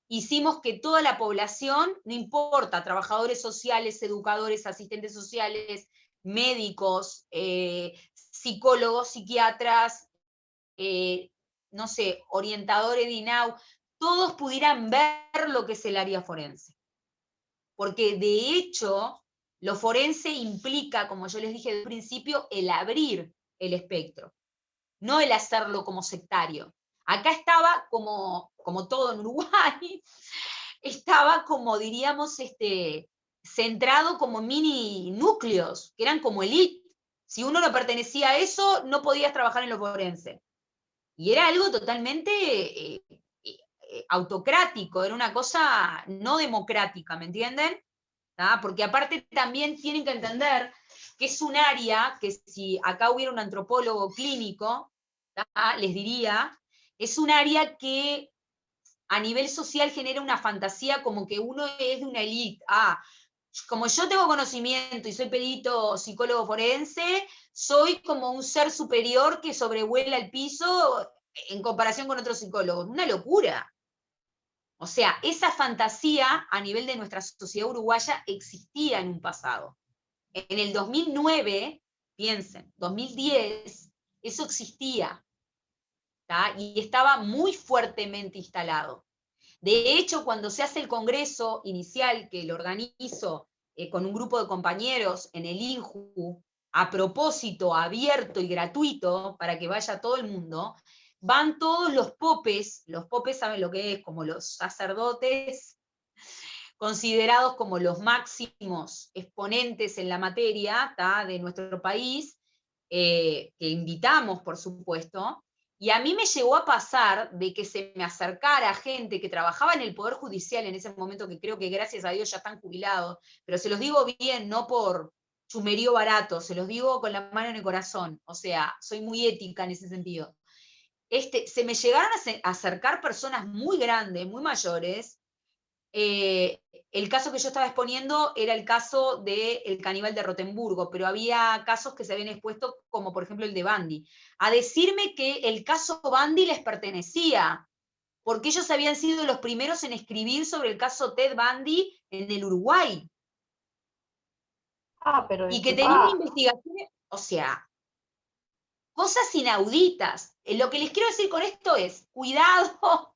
hicimos que toda la población, no importa, trabajadores sociales, educadores, asistentes sociales, médicos, psicólogos, psiquiatras, no sé, orientadores de INAU, todos pudieran ver lo que es el área forense. Porque de hecho, lo forense implica, como yo les dije al principio, el abrir el espectro, no el hacerlo como sectario. Acá estaba como todo en Uruguay, estaba como, diríamos, centrado como mini núcleos, que eran como elite. Si uno no pertenecía a eso, no podías trabajar en lo forense. Y era algo totalmente autocrático, era una cosa no democrática, ¿me entienden? ¿Ah? Porque aparte también tienen que entender que es un área que si acá hubiera un antropólogo clínico, ¿tá? Les diría, es un área que a nivel social genera una fantasía como que uno es de una élite. Como yo tengo conocimiento y soy perito psicólogo forense, soy como un ser superior que sobrevuela el piso en comparación con otros psicólogos. Una locura. O sea, esa fantasía a nivel de nuestra sociedad uruguaya existía en un pasado. En el 2009 Piensen, 2010, eso existía, ¿tá? Y estaba muy fuertemente instalado. De hecho, cuando se hace el congreso inicial, que lo organizo con un grupo de compañeros en el INJU, a propósito, abierto y gratuito, para que vaya todo el mundo, van todos los popes saben lo que es, como los sacerdotes, considerados como los máximos exponentes en la materia, ¿tá? De nuestro país, que invitamos, por supuesto, y a mí me llegó a pasar de que se me acercara gente que trabajaba en el Poder Judicial en ese momento, que creo que gracias a Dios ya están jubilados, pero se los digo bien, no por chumerío barato, se los digo con la mano en el corazón, o sea, soy muy ética en ese sentido. Se me llegaron a acercar personas muy grandes, muy mayores. El caso que yo estaba exponiendo era el caso del caníbal de Rotemburgo, pero había casos que se habían expuesto, como por ejemplo el de Bundy, a decirme que el caso Bundy les pertenecía, porque ellos habían sido los primeros en escribir sobre el caso Ted Bundy en el Uruguay. Pero Y que tenían investigaciones, o sea, cosas inauditas. Lo que les quiero decir con esto es, cuidado,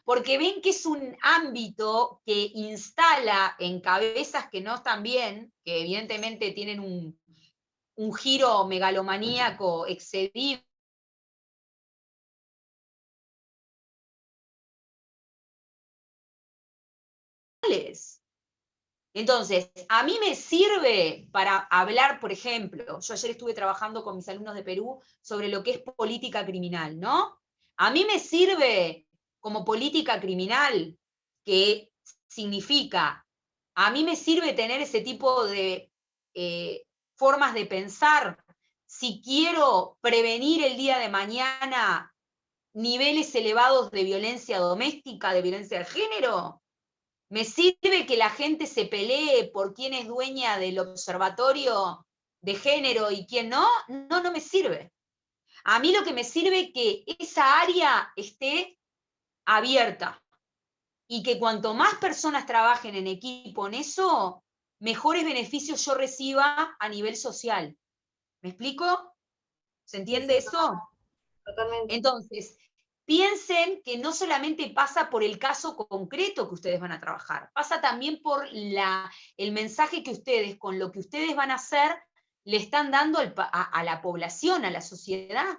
porque ven que es un ámbito que instala en cabezas que no están bien, que evidentemente tienen un giro megalomaníaco excedido. Entonces, a mí me sirve para hablar, por ejemplo, yo ayer estuve trabajando con mis alumnos de Perú sobre lo que es política criminal, ¿no? A mí me sirve como política criminal, que significa, a mí me sirve tener ese tipo de formas de pensar si quiero prevenir el día de mañana niveles elevados de violencia doméstica, de violencia de género. ¿Me sirve que la gente se pelee por quién es dueña del observatorio de género y quién no? No, no me sirve. A mí lo que me sirve es que esa área esté abierta y que cuanto más personas trabajen en equipo en eso, mejores beneficios yo reciba a nivel social. ¿Me explico? ¿Se entiende eso? Totalmente. Entonces, piensen que no solamente pasa por el caso concreto que ustedes van a trabajar, pasa también por el mensaje que ustedes, con lo que ustedes van a hacer, le están dando a la población, a la sociedad.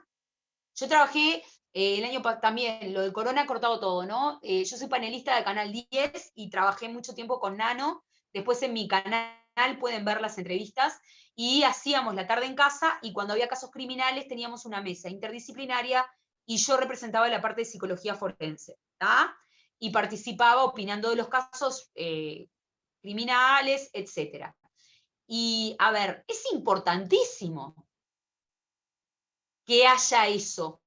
Yo trabajé el año también, lo del corona ha cortado todo, ¿no? Yo soy panelista de Canal 10 y trabajé mucho tiempo con Nano. Después en mi canal pueden ver las entrevistas y hacíamos la tarde en casa y cuando había casos criminales teníamos una mesa interdisciplinaria y yo representaba la parte de psicología forense, ¿tá? Y participaba opinando de los casos criminales, etc. Y a ver, es importantísimo que haya eso,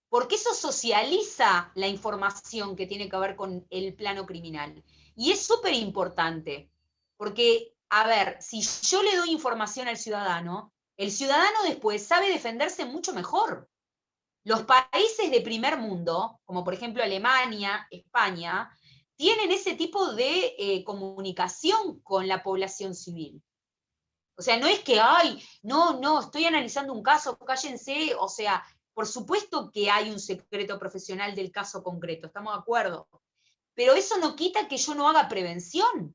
porque eso socializa la información que tiene que ver con el plano criminal. Y es súper importante, porque, a ver, si yo le doy información al ciudadano, el ciudadano después sabe defenderse mucho mejor. Los países de primer mundo, como por ejemplo Alemania, España, tienen ese tipo de comunicación con la población civil. O sea, no es que, ay, no, estoy analizando un caso, cállense, o sea, por supuesto que hay un secreto profesional del caso concreto, estamos de acuerdo. Pero eso no quita que yo no haga prevención.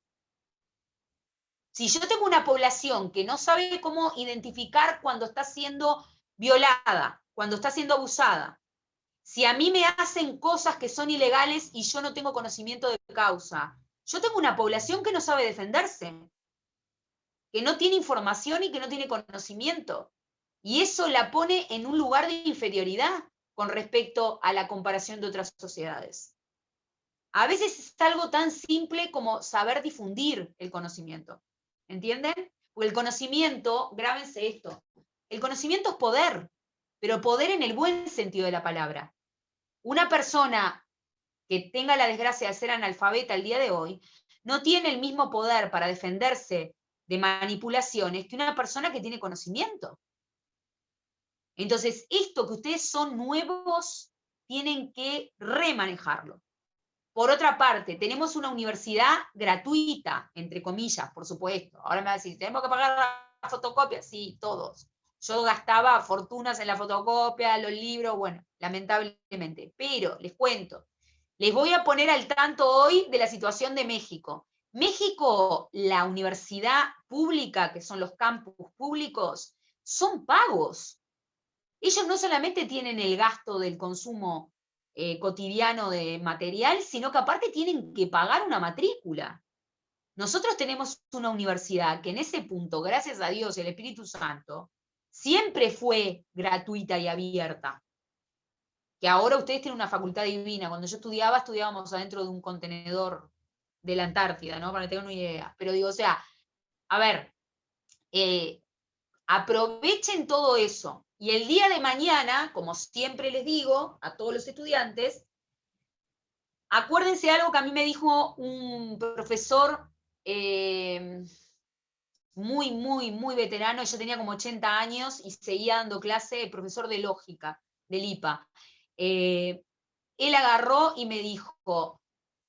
Si yo tengo una población que no sabe cómo identificar cuando está siendo violada, cuando está siendo abusada, si a mí me hacen cosas que son ilegales y yo no tengo conocimiento de causa, yo tengo una población que no sabe defenderse, que no tiene información y que no tiene conocimiento. Y eso la pone en un lugar de inferioridad con respecto a la comparación de otras sociedades. A veces es algo tan simple como saber difundir el conocimiento. ¿Entienden? Porque el conocimiento, grábense esto, el conocimiento es poder, pero poder en el buen sentido de la palabra. Una persona que tenga la desgracia de ser analfabeta el día de hoy, no tiene el mismo poder para defenderse de manipulaciones que una persona que tiene conocimiento. Entonces, esto que ustedes son nuevos, tienen que remanejarlo. Por otra parte, tenemos una universidad gratuita, entre comillas, por supuesto. Ahora me va a decir, ¿tenemos que pagar la fotocopia? Sí, todos. Yo gastaba fortunas en la fotocopia, los libros, bueno, lamentablemente. Pero les cuento, les voy a poner al tanto hoy de la situación de México. México, la universidad pública, que son los campus públicos, son pagos. Ellos no solamente tienen el gasto del consumo cotidiano de material, sino que aparte tienen que pagar una matrícula. Nosotros tenemos una universidad que en ese punto, gracias a Dios y al Espíritu Santo, siempre fue gratuita y abierta. Que ahora ustedes tienen una facultad divina. Cuando yo estudiaba, estudiábamos adentro de un contenedor de la Antártida, ¿no? Para que tengan una idea. Pero digo, o sea, a ver, aprovechen todo eso. Y el día de mañana, como siempre les digo a todos los estudiantes, acuérdense de algo que a mí me dijo un profesor muy veterano. Yo tenía como 80 años y seguía dando clase, profesor de lógica, del IPA. Él agarró y me dijo,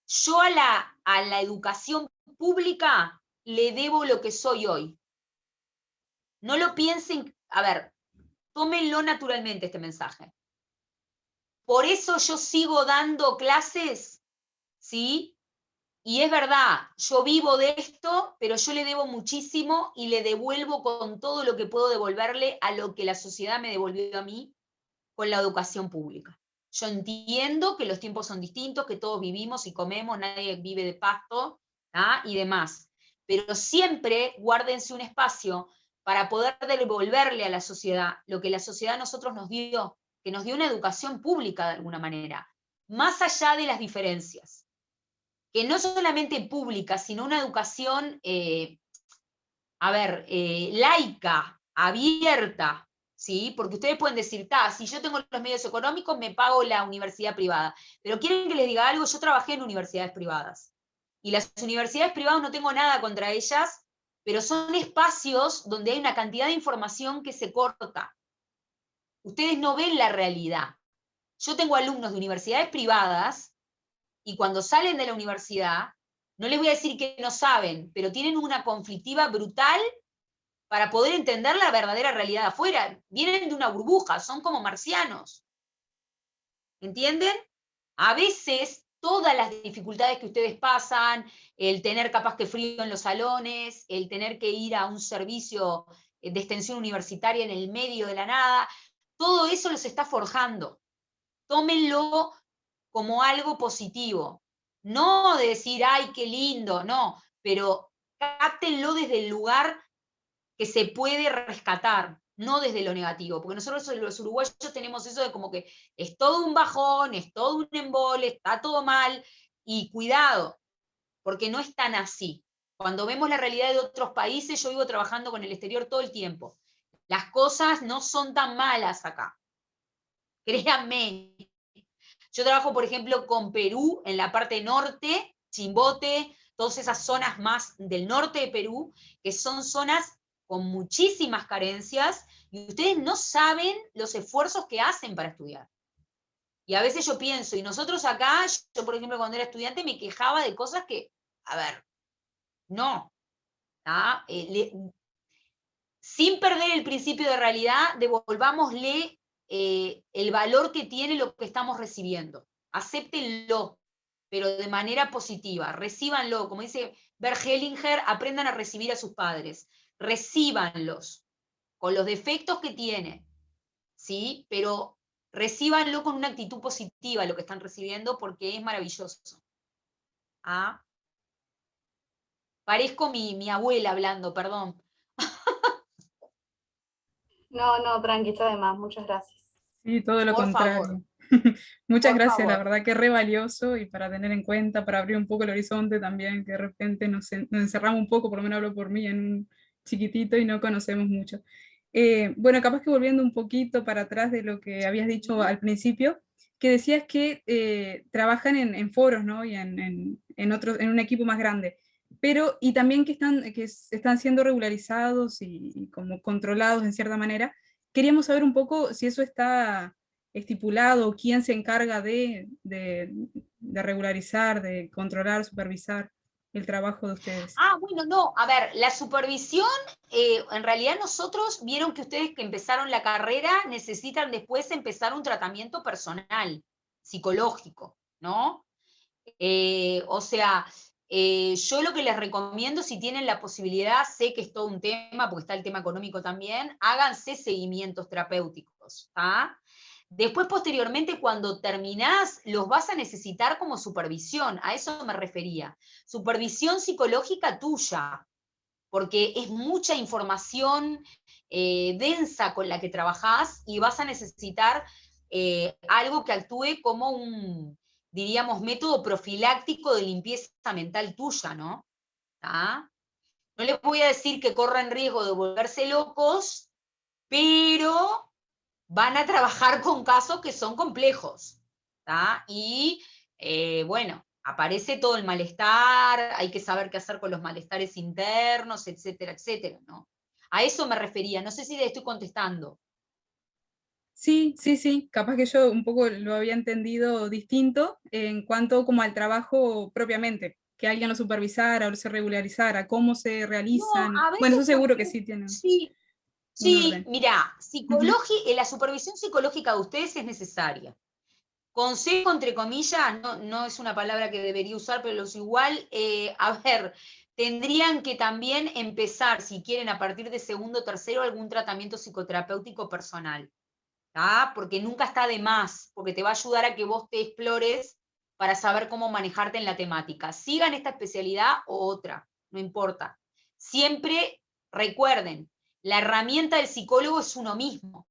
yo a la educación pública le debo lo que soy hoy. No lo piensen, a ver, tómenlo naturalmente este mensaje. Por eso yo sigo dando clases, ¿sí? Y es verdad, yo vivo de esto, pero yo le debo muchísimo y le devuelvo con todo lo que puedo devolverle a lo que la sociedad me devolvió a mí con la educación pública. Yo entiendo que los tiempos son distintos, que todos vivimos y comemos, nadie vive de pasto, ¿ah? Y demás. Pero siempre guárdense un espacio para poder devolverle a la sociedad lo que la sociedad a nosotros nos dio, que nos dio una educación pública de alguna manera, más allá de las diferencias. Que no solamente pública, sino una educación, laica, abierta, ¿sí? Porque ustedes pueden decir, si yo tengo los medios económicos, me pago la universidad privada. Pero quieren que les diga algo, yo trabajé en universidades privadas. Y las universidades privadas no tengo nada contra ellas, pero son espacios donde hay una cantidad de información que se corta. Ustedes no ven la realidad. Yo tengo alumnos de universidades privadas y cuando salen de la universidad, no les voy a decir que no saben, pero tienen una conflictiva brutal para poder entender la verdadera realidad afuera. Vienen de una burbuja, son como marcianos. ¿Entienden? A veces todas las dificultades que ustedes pasan, el tener capaz que frío en los salones, el tener que ir a un servicio de extensión universitaria en el medio de la nada, todo eso los está forjando. Tómenlo como algo positivo. No de decir, ay, qué lindo, no, pero cáptenlo desde el lugar que se puede rescatar, no desde lo negativo, porque nosotros los uruguayos tenemos eso de como que es todo un bajón, es todo un embole, está todo mal, y cuidado, porque no es tan así. Cuando vemos la realidad de otros países, yo vivo trabajando con el exterior todo el tiempo. Las cosas no son tan malas acá. Créanme. Yo trabajo, por ejemplo, con Perú en la parte norte, Chimbote, todas esas zonas más del norte de Perú, que son zonas con muchísimas carencias, y ustedes no saben los esfuerzos que hacen para estudiar. Y a veces yo pienso, y nosotros acá, yo por ejemplo cuando era estudiante me quejaba de cosas que, a ver, no. Sin perder el principio de realidad, devolvámosle el valor que tiene lo que estamos recibiendo. Acéptenlo, pero de manera positiva. Recíbanlo, como dice Bert Hellinger, aprendan a recibir a sus padres. Recíbanlos, con los defectos que tienen, ¿sí? Pero recíbanlo con una actitud positiva lo que están recibiendo, porque es maravilloso. ¿Ah? Parezco mi abuela hablando, perdón. No, tranqui, está de más, muchas gracias. Sí, todo lo Por contrario. favor. Muchas Por gracias, la favor. verdad que re valioso y para tener en cuenta, para abrir un poco el horizonte también, que de repente nos encerramos un poco, por lo menos hablo por mí, en un chiquitito y no conocemos mucho. Bueno, capaz que volviendo un poquito para atrás de lo que habías dicho al principio, que decías que trabajan en foros, ¿no? Y en un equipo más grande, pero y también que están siendo regularizados y como controlados en cierta manera. Queríamos saber un poco si eso está estipulado, quién se encarga de regularizar, de controlar, supervisar. el trabajo de ustedes. Ah, bueno, no, a ver, la supervisión, en realidad nosotros vieron que ustedes que empezaron la carrera necesitan después empezar un tratamiento personal, psicológico, ¿no? O sea, yo lo que les recomiendo, si tienen la posibilidad, sé que es todo un tema, porque está el tema económico también, háganse seguimientos terapéuticos, ¿tá? Después, posteriormente, cuando terminás, los vas a necesitar como supervisión, a eso me refería. Supervisión psicológica tuya, porque es mucha información densa con la que trabajás y vas a necesitar algo que actúe como un, diríamos, método profiláctico de limpieza mental tuya, ¿no? ¿Tá? No les voy a decir que corran riesgo de volverse locos, pero van a trabajar con casos que son complejos, ¿tá? Y bueno, aparece todo el malestar, hay que saber qué hacer con los malestares internos, etcétera, etcétera, ¿no? A eso me refería, no sé si le estoy contestando. Sí, sí, sí, capaz que yo un poco lo había entendido distinto en cuanto como al trabajo propiamente, que alguien lo supervisara o se regularizara, cómo se No, realizan. a Bueno, eso veces seguro que también, sí tienen sí, un sí, orden. mirá, Ujú. la supervisión psicológica de ustedes es necesaria. Consejo, entre comillas, no, no es una palabra que debería usar, pero es igual, a ver, tendrían que también empezar, si quieren, a partir de segundo o tercero, algún tratamiento psicoterapéutico personal, ¿tá? Porque nunca está de más, porque te va a ayudar a que vos te explores para saber cómo manejarte en la temática. Sigan esta especialidad o otra, no importa. Siempre recuerden, la herramienta del psicólogo es uno mismo.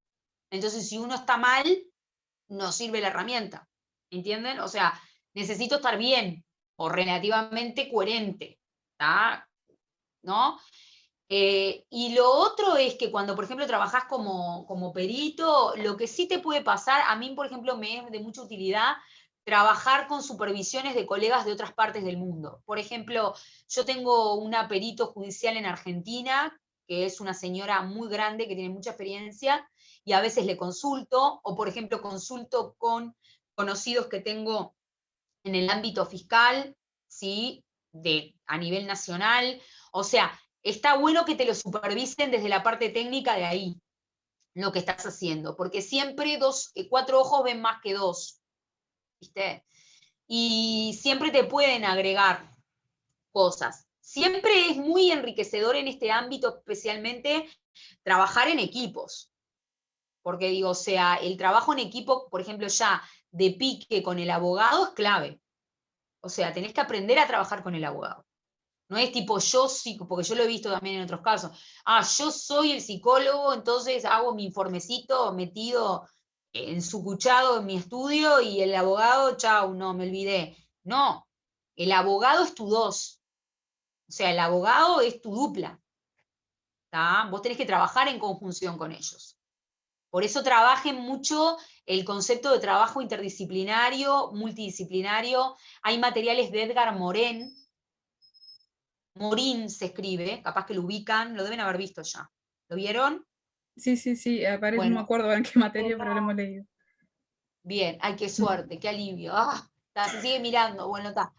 Entonces, si uno está mal, no sirve la herramienta, ¿entienden? O sea, necesito estar bien o relativamente coherente, ¿tá? ¿No? Y lo otro es que cuando, por ejemplo, trabajás como perito, lo que sí te puede pasar, a mí, por ejemplo, me es de mucha utilidad trabajar con supervisiones de colegas de otras partes del mundo. Por ejemplo, yo tengo una perito judicial en Argentina, que es una señora muy grande, que tiene mucha experiencia, y a veces le consulto, o por ejemplo, consulto con conocidos que tengo en el ámbito fiscal, ¿sí? A nivel nacional. O sea, está bueno que te lo supervisen desde la parte técnica de ahí, lo que estás haciendo, porque siempre cuatro ojos ven más que dos, ¿viste? Y siempre te pueden agregar cosas. Siempre es muy enriquecedor en este ámbito, especialmente trabajar en equipos, porque digo, o sea, el trabajo en equipo, por ejemplo, ya de pique con el abogado es clave. O sea, tenés que aprender a trabajar con el abogado. No es tipo yo sí, porque yo lo he visto también en otros casos. Ah, yo soy el psicólogo, entonces hago mi informecito metido ensucuchado en mi estudio y el abogado, chau, no, me olvidé. No, el abogado es tu dos. O sea, el abogado es tu dupla. ¿Tá? Vos tenés que trabajar en conjunción con ellos. Por eso trabajen mucho el concepto de trabajo interdisciplinario, multidisciplinario. Hay materiales de Edgar Morin se escribe, capaz que lo ubican, lo deben haber visto ya. ¿Lo vieron? Sí, sí, sí, aparece, no me Bueno, acuerdo ahora en qué materia, pero lo no. hemos leído. Bien, ay, qué suerte, qué alivio. Ah, se sigue mirando, bueno, está.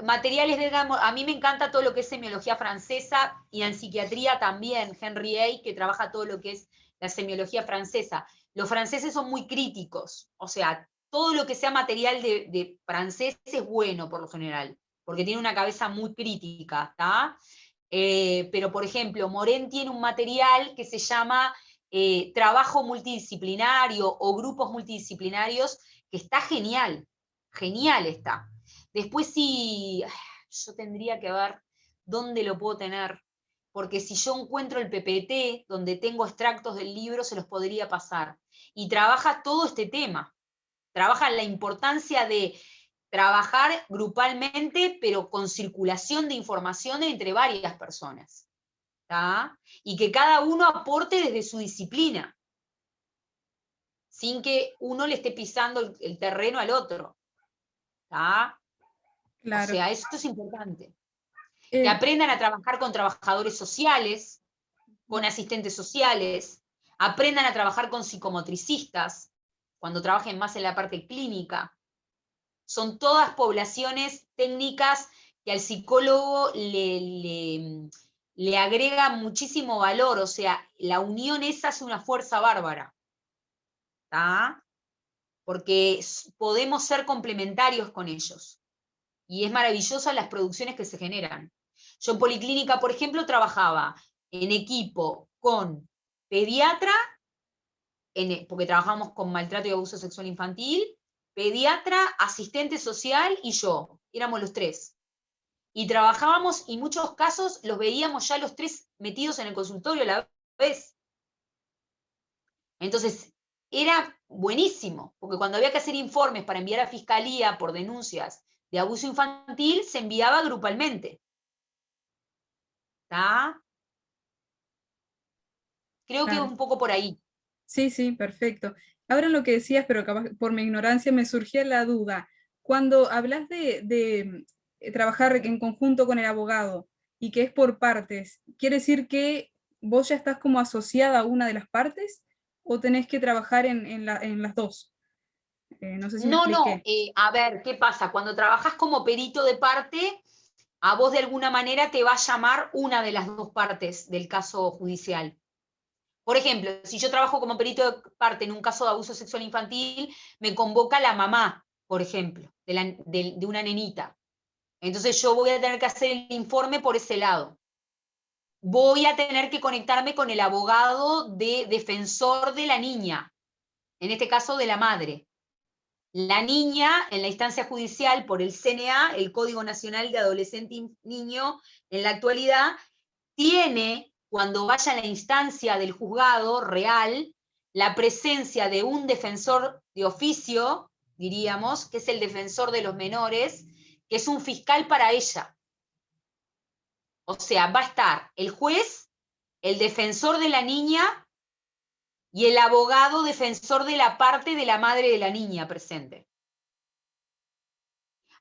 Materiales de Edgar Morin, a mí me encanta todo lo que es semiología francesa y en psiquiatría también, Henry A., que trabaja todo lo que es la semiología francesa. Los franceses son muy críticos, o sea, todo lo que sea material de francés es bueno por lo general, porque tiene una cabeza muy crítica, ¿está? Pero, por ejemplo, Morin tiene un material que se llama trabajo multidisciplinario o grupos multidisciplinarios, que está genial, genial está. Después sí, yo tendría que ver dónde lo puedo tener, porque si yo encuentro el PPT donde tengo extractos del libro, se los podría pasar. Y trabaja todo este tema, trabaja la importancia de trabajar grupalmente, pero con circulación de información entre varias personas. ¿Tá? Y que cada uno aporte desde su disciplina, sin que uno le esté pisando el terreno al otro. ¿Tá? O Claro. sea, eso es importante. Que Eh, aprendan a trabajar con trabajadores sociales, con asistentes sociales, aprendan a trabajar con psicomotricistas, cuando trabajen más en la parte clínica. Son todas poblaciones técnicas que al psicólogo le agrega muchísimo valor, o sea, la unión esa es una fuerza bárbara, ¿tá? Porque podemos ser complementarios con ellos, y es maravillosa las producciones que se generan. Yo en Policlínica, por ejemplo, trabajaba en equipo con pediatra, porque trabajamos con maltrato y abuso sexual infantil, pediatra, asistente social y yo, éramos los tres. Y trabajábamos, y muchos casos los veíamos ya los tres metidos en el consultorio a la vez. Entonces, era buenísimo, porque cuando había que hacer informes para enviar a fiscalía por denuncias de abuso infantil, se enviaba grupalmente. ¿Está? Creo que Claro. un poco por ahí. Sí, sí, perfecto. Ahora en lo que decías, pero capaz por mi ignorancia me surgía la duda. Cuando hablas de trabajar en conjunto con el abogado y que es por partes, ¿quiere decir que vos ya estás como asociada a una de las partes o tenés que trabajar en las dos? No sé si me No, expliqué. a ver, ¿qué pasa? Cuando trabajás como perito de parte, a vos de alguna manera te va a llamar una de las dos partes del caso judicial. Por ejemplo, si yo trabajo como perito de parte en un caso de abuso sexual infantil, me convoca la mamá, por ejemplo, de una nenita. Entonces yo voy a tener que hacer el informe por ese lado. Voy a tener que conectarme con el abogado de defensor de la niña, en este caso de la madre. La niña, en la instancia judicial, por el CNA, el Código Nacional de Adolescente y Niño, en la actualidad, tiene, cuando vaya a la instancia del juzgado real, la presencia de un defensor de oficio, diríamos, que es el defensor de los menores, que es un fiscal para ella. O sea, va a estar el juez, el defensor de la niña y el abogado defensor de la parte de la madre de la niña presente.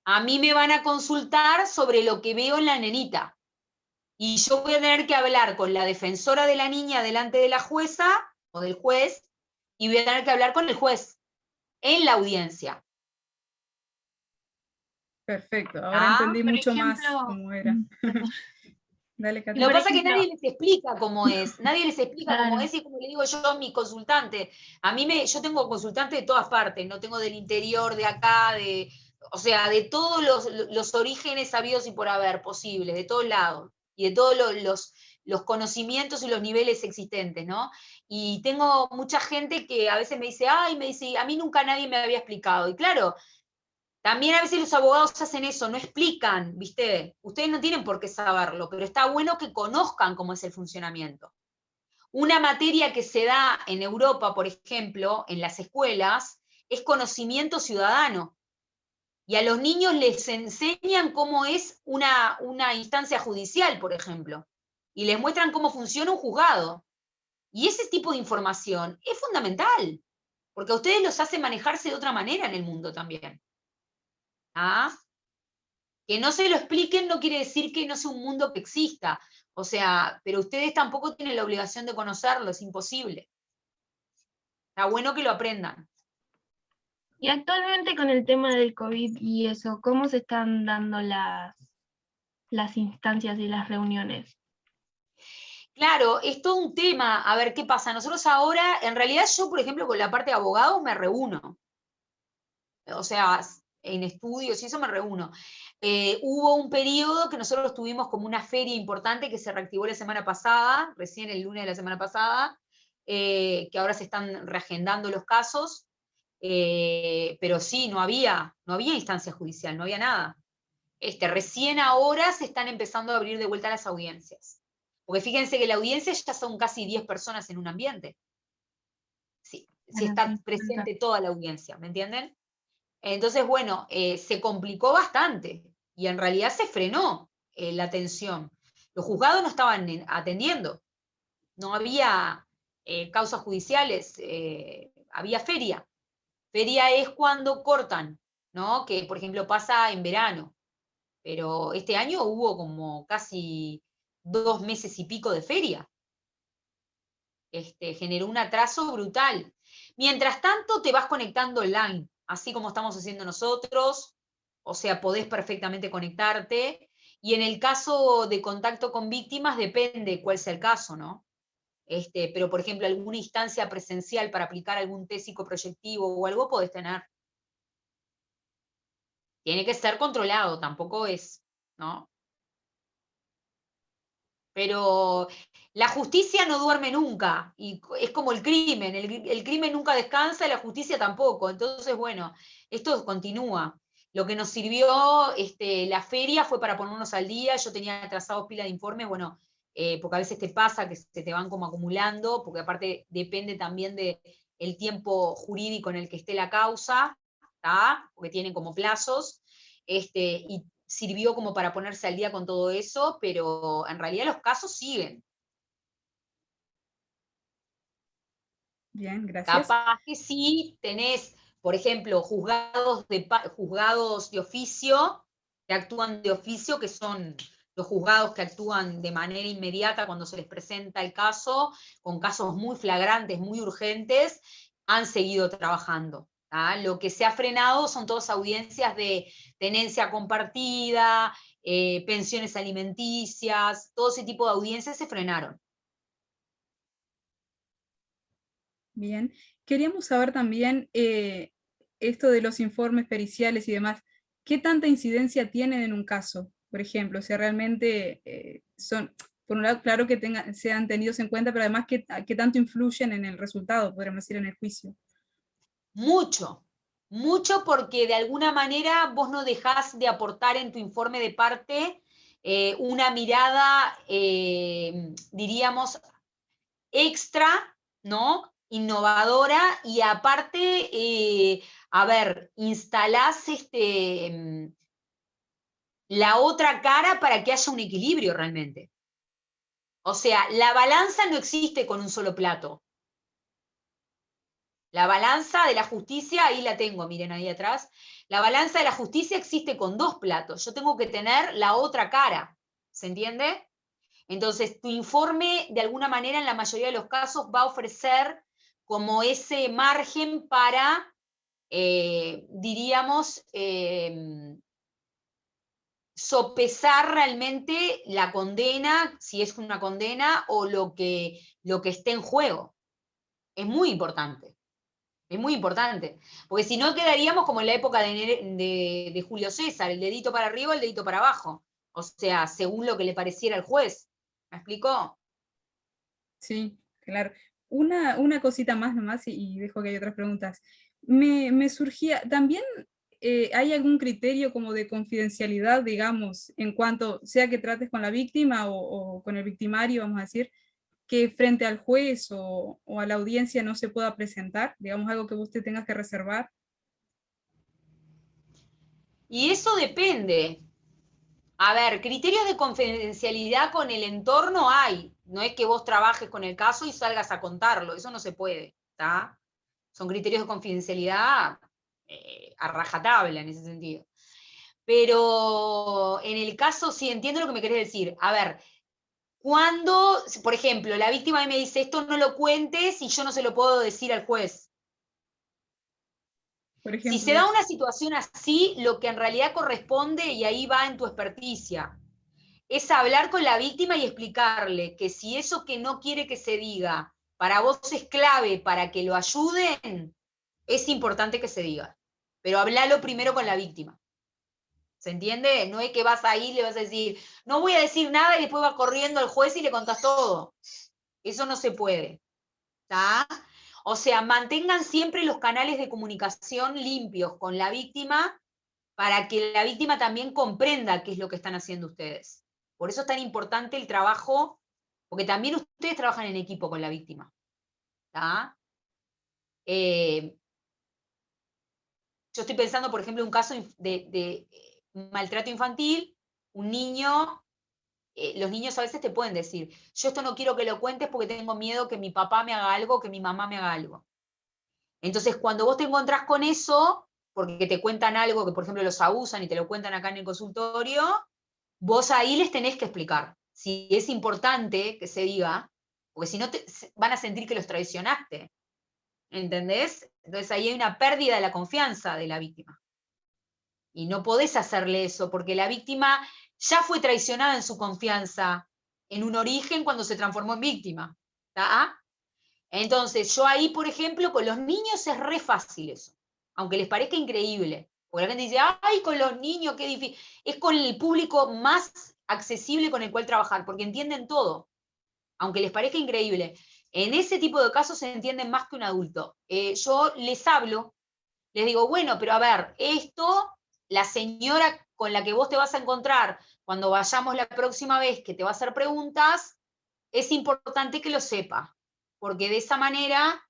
A mí me van a consultar sobre lo que veo en la nenita. Y yo voy a tener que hablar con la defensora de la niña delante de la jueza o del juez, y voy a tener que hablar con el juez en la audiencia. Perfecto, ahora ¿Ah? entendí Por mucho más ejemplo, cómo era. Dale, y Cata. Lo que por pasa es que ejemplo, nadie les explica cómo es, nadie les explica cómo claro, es, y como le digo yo a mi consultante, yo tengo consultantes de todas partes, no tengo del interior, de acá, o sea, de todos los orígenes habidos y por haber posibles, de todos lados, y de todos los conocimientos y los niveles existentes, ¿no? Y tengo mucha gente que a veces me dice, a mí nunca nadie me había explicado, y claro, también a veces los abogados hacen eso, no explican, ¿viste? Ustedes no tienen por qué saberlo, pero está bueno que conozcan cómo es el funcionamiento. Una materia que se da en Europa, por ejemplo, en las escuelas, es conocimiento ciudadano. Y a los niños les enseñan cómo es una instancia judicial, por ejemplo. Y les muestran cómo funciona un juzgado. Y ese tipo de información es fundamental, porque a ustedes los hace manejarse de otra manera en el mundo también. ¿Ah? Que no se lo expliquen no quiere decir que no sea un mundo que exista. O sea, pero ustedes tampoco tienen la obligación de conocerlo, es imposible. Está bueno que lo aprendan. y actualmente con el tema del COVID y eso, ¿cómo se están dando las instancias y las reuniones? Claro, es todo un tema. A ver, ¿qué pasa? Nosotros ahora, en realidad yo, por ejemplo, con la parte de abogados me reúno. O sea, en estudios y eso me reúno. Hubo un periodo que nosotros tuvimos como una feria importante que se reactivó la semana pasada, recién el lunes de la semana pasada, que ahora se están reagendando los casos, pero sí, no había instancia judicial, no había nada. Recién ahora se están empezando a abrir de vuelta las audiencias. Porque fíjense que la audiencia ya son casi 10 personas en un ambiente. Sí, sí Bueno, está sí, presente toda la audiencia, ¿me entienden? Entonces, bueno, se complicó bastante y en realidad se frenó la atención. Los juzgados no estaban atendiendo, no había causas judiciales, había feria. Feria es cuando cortan, ¿no? Que por ejemplo pasa en verano, pero este año hubo como casi 2 meses y pico de feria. Generó un atraso brutal. Mientras tanto, te vas conectando online, así como estamos haciendo nosotros, o sea, podés perfectamente conectarte. Y en el caso de contacto con víctimas, depende cuál sea el caso, ¿no? Pero, por ejemplo, alguna instancia presencial para aplicar algún test psicoproyectivo o algo podés tener. Tiene que ser controlado, tampoco es, ¿no? Pero la justicia no duerme nunca, y es como el crimen, el crimen nunca descansa y la justicia tampoco. Entonces, bueno, esto continúa. Lo que nos sirvió la feria fue para ponernos al día. Yo tenía atrasados pila de informes, bueno, porque a veces te pasa que se te van como acumulando, porque aparte depende también del tiempo jurídico en el que esté la causa, ¿tá? Porque tienen como plazos, y sirvió como para ponerse al día con todo eso, pero en realidad los casos siguen. Bien, gracias. Capaz que sí tenés, por ejemplo, juzgados de oficio, que actúan de oficio, que son los juzgados que actúan de manera inmediata cuando se les presenta el caso, con casos muy flagrantes, muy urgentes, han seguido trabajando. ¿tá? Lo que se ha frenado son todas audiencias de tenencia compartida, pensiones alimenticias, todo ese tipo de audiencias se frenaron. Bien. Queríamos saber también esto de los informes periciales y demás. ¿Qué tanta incidencia tienen en un caso? Por ejemplo, si realmente son, por un lado, claro que sean tenidos en cuenta, pero además, ¿qué tanto influyen en el resultado, podríamos decir, en el juicio? Mucho, mucho porque de alguna manera vos no dejás de aportar en tu informe de parte una mirada, diríamos, extra, ¿no? Innovadora y aparte, a ver, instalás la otra cara para que haya un equilibrio realmente. O sea, la balanza no existe con un solo plato. La balanza de la justicia, ahí la tengo, miren ahí atrás. La balanza de la justicia existe con dos platos. Yo tengo que tener la otra cara. ¿Se entiende? Entonces, tu informe, de alguna manera, en la mayoría de los casos, va a ofrecer como ese margen para, diríamos, sopesar realmente la condena, si es una condena, o lo que esté en juego. Es muy importante. Es muy importante, porque si no quedaríamos como en la época de Julio César, el dedito para arriba, el dedito para abajo. O sea, según lo que le pareciera al juez. ¿Me explicó? Sí, claro. Una cosita más nomás y dejo que hay otras preguntas. Me surgía, también ¿hay algún criterio como de confidencialidad, digamos, en cuanto sea que trates con la víctima o con el victimario, vamos a decir, que frente al juez o a la audiencia no se pueda presentar? Digamos, algo que vos te tengas que reservar. Y eso depende. A ver, criterios de confidencialidad con el entorno hay. No es que vos trabajes con el caso y salgas a contarlo. Eso no se puede. ¿tá? Son criterios de confidencialidad a rajatabla en ese sentido. Pero en el caso, sí, entiendo lo que me querés decir. A ver, cuando, por ejemplo, la víctima me dice, esto no lo cuentes y yo no se lo puedo decir al juez. Por Si ejemplo, se da una situación así, lo que en realidad corresponde, y ahí va en tu experticia, es hablar con la víctima y explicarle que si eso que no quiere que se diga para vos es clave para que lo ayuden, es importante que se diga. Pero hablalo primero con la víctima. ¿Se entiende? No es que vas ahí y le vas a decir, no voy a decir nada y después va corriendo al juez y le contás todo. Eso no se puede. ¿tá? O sea, mantengan siempre los canales de comunicación limpios con la víctima para que la víctima también comprenda qué es lo que están haciendo ustedes. Por eso es tan importante el trabajo, porque también ustedes trabajan en equipo con la víctima. ¿tá? Yo estoy pensando, por ejemplo, en un caso de maltrato infantil, un niño, los niños a veces te pueden decir, yo esto no quiero que lo cuentes porque tengo miedo que mi papá me haga algo, que mi mamá me haga algo. Entonces, cuando vos te encontrás con eso, porque te cuentan algo que, por ejemplo, los abusan y te lo cuentan acá en el consultorio, vos ahí les tenés que explicar si es importante que se diga, porque si no van a sentir que los traicionaste. ¿Entendés? Entonces ahí hay una pérdida de la confianza de la víctima. Y no podés hacerle eso, porque la víctima ya fue traicionada en su confianza en un origen cuando se transformó en víctima. ¿Tá? Entonces, yo ahí, por ejemplo, con los niños es re fácil eso, aunque les parezca increíble. Porque la gente dice, ay, con los niños, qué difícil. Es con el público más accesible con el cual trabajar, porque entienden todo, aunque les parezca increíble. En ese tipo de casos se entienden más que un adulto. Yo les hablo, les digo, bueno, pero a ver, esto, la señora con la que vos te vas a encontrar cuando vayamos la próxima vez que te va a hacer preguntas, es importante que lo sepa, porque de esa manera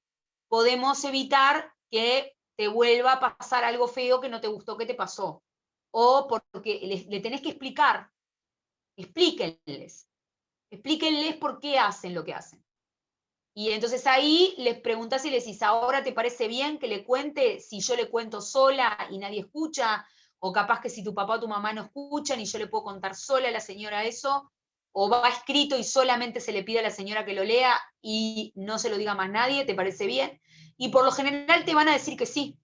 podemos evitar que te vuelva a pasar algo feo que no te gustó que te pasó. O porque le tenés que explicar, explíquenles por qué hacen lo que hacen. Y entonces ahí les preguntás y les decís, ¿ahora te parece bien que le cuente si yo le cuento sola y nadie escucha? O capaz que si tu papá o tu mamá no escuchan y yo le puedo contar sola a la señora eso, o va escrito y solamente se le pide a la señora que lo lea y no se lo diga más nadie, ¿te parece bien? Y por lo general te van a decir que sí.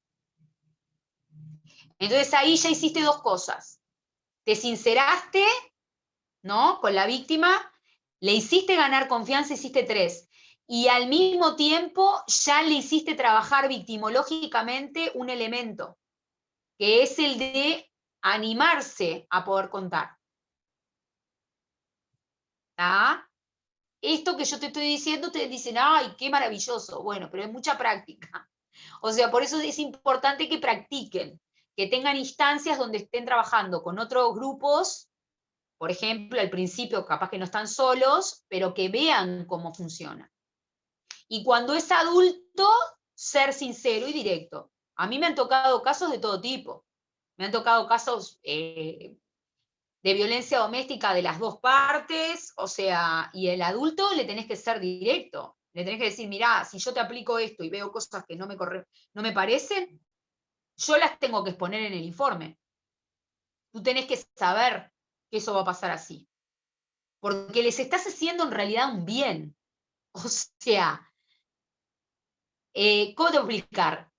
Entonces ahí ya hiciste dos cosas. Te sinceraste, ¿no? Con la víctima, le hiciste ganar confianza, hiciste 3. Y al mismo tiempo ya le hiciste trabajar victimológicamente un elemento, que es el de animarse a poder contar. ¿Tá? Esto que yo te estoy diciendo, ustedes dicen, ay, qué maravilloso. Bueno, pero es mucha práctica. O sea, por eso es importante que practiquen, que tengan instancias donde estén trabajando con otros grupos, por ejemplo, al principio capaz que no están solos, pero que vean cómo funciona. Y cuando es adulto, ser sincero y directo. A mí me han tocado casos de todo tipo. Me han tocado casos de violencia doméstica de las dos partes, o sea, y el adulto le tenés que ser directo. Le tenés que decir, mirá, si yo te aplico esto y veo cosas que no me parecen, yo las tengo que exponer en el informe. Tú tenés que saber que eso va a pasar así. Porque les estás haciendo en realidad un bien. O sea, ¿cómo te voy a explicar?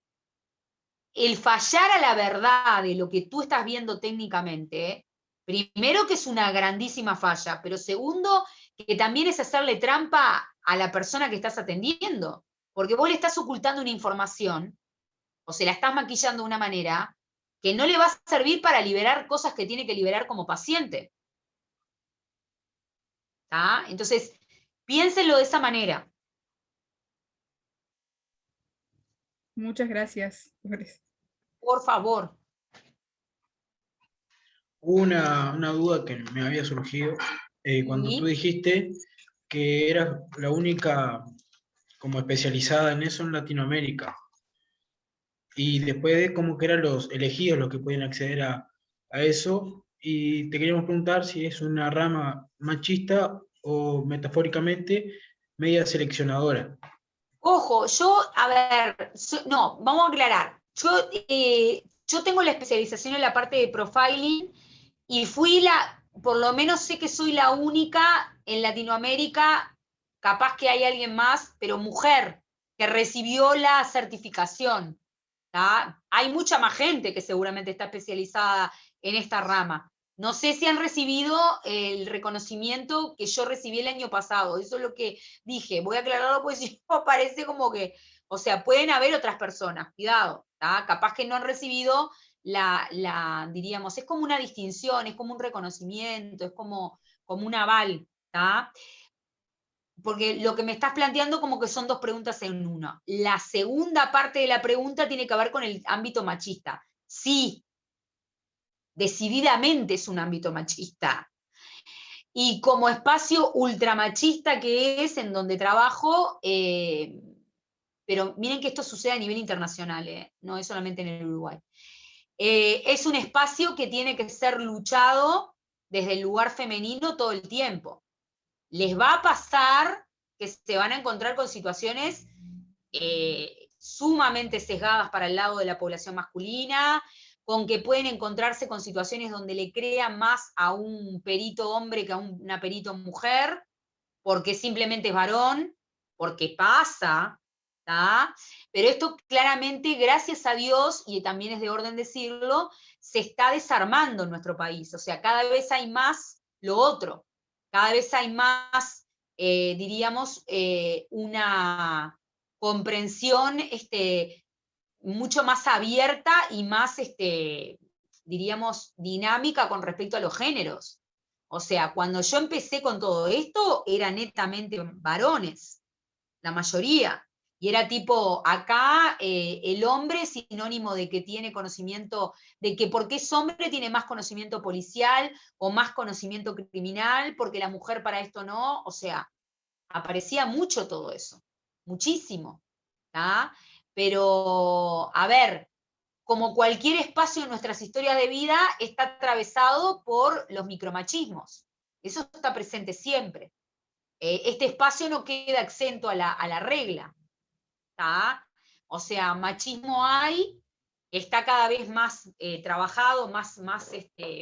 El fallar a la verdad de lo que tú estás viendo técnicamente, primero que es una grandísima falla, pero segundo, que también es hacerle trampa a la persona que estás atendiendo, porque vos le estás ocultando una información o se la estás maquillando de una manera que no le va a servir para liberar cosas que tiene que liberar como paciente. ¿Tá? Entonces, piénsenlo de esa manera. Muchas gracias. Por favor. Una duda que me había surgido cuando Sí. tú dijiste que eras la única como especializada en eso en Latinoamérica. Y después de como que eran los elegidos los que pueden acceder a eso. Y te queríamos preguntar si es una rama machista o metafóricamente media seleccionadora. Ojo, yo, a ver, no, vamos a aclarar. Yo tengo la especialización en la parte de profiling y por lo menos sé que soy la única en Latinoamérica, capaz que hay alguien más, pero mujer, que recibió la certificación. ¿Tá? Hay mucha más gente que seguramente está especializada en esta rama. No sé si han recibido el reconocimiento que yo recibí el año pasado. Eso es lo que dije. Voy a aclararlo porque si no parece como que, o sea, pueden haber otras personas, cuidado, ¿tá? Capaz que no han recibido diríamos, es como una distinción, es como un reconocimiento, es como un aval, ¿tá? Porque lo que me estás planteando como que son dos preguntas en una. La segunda parte de la pregunta tiene que ver con el ámbito machista. Sí, decididamente es un ámbito machista. Y como espacio ultramachista que es en donde trabajo, pero miren que esto sucede a nivel internacional, no es solamente en el Uruguay. Es un espacio que tiene que ser luchado desde el lugar femenino todo el tiempo. Les va a pasar que se van a encontrar con situaciones sumamente sesgadas para el lado de la población masculina, con que pueden encontrarse con situaciones donde le crean más a un perito hombre que a una perito mujer, porque simplemente es varón, porque pasa, ¿tá? Pero esto claramente, gracias a Dios, y también es de orden decirlo, se está desarmando en nuestro país. O sea, cada vez hay más lo otro, cada vez hay más, diríamos, una comprensión mucho más abierta y más, diríamos, dinámica con respecto a los géneros. O sea, cuando yo empecé con todo esto, eran netamente varones, la mayoría. Y era tipo, acá el hombre es sinónimo de que tiene conocimiento, de que porque es hombre tiene más conocimiento policial o más conocimiento criminal, porque la mujer para esto no. O sea, aparecía mucho todo eso, muchísimo. ¿Tá? Pero, a ver, como cualquier espacio en nuestras historias de vida, está atravesado por los micromachismos. Eso está presente siempre. Este espacio no queda exento a la regla. ¿Tá? O sea, machismo hay, está cada vez más trabajado, más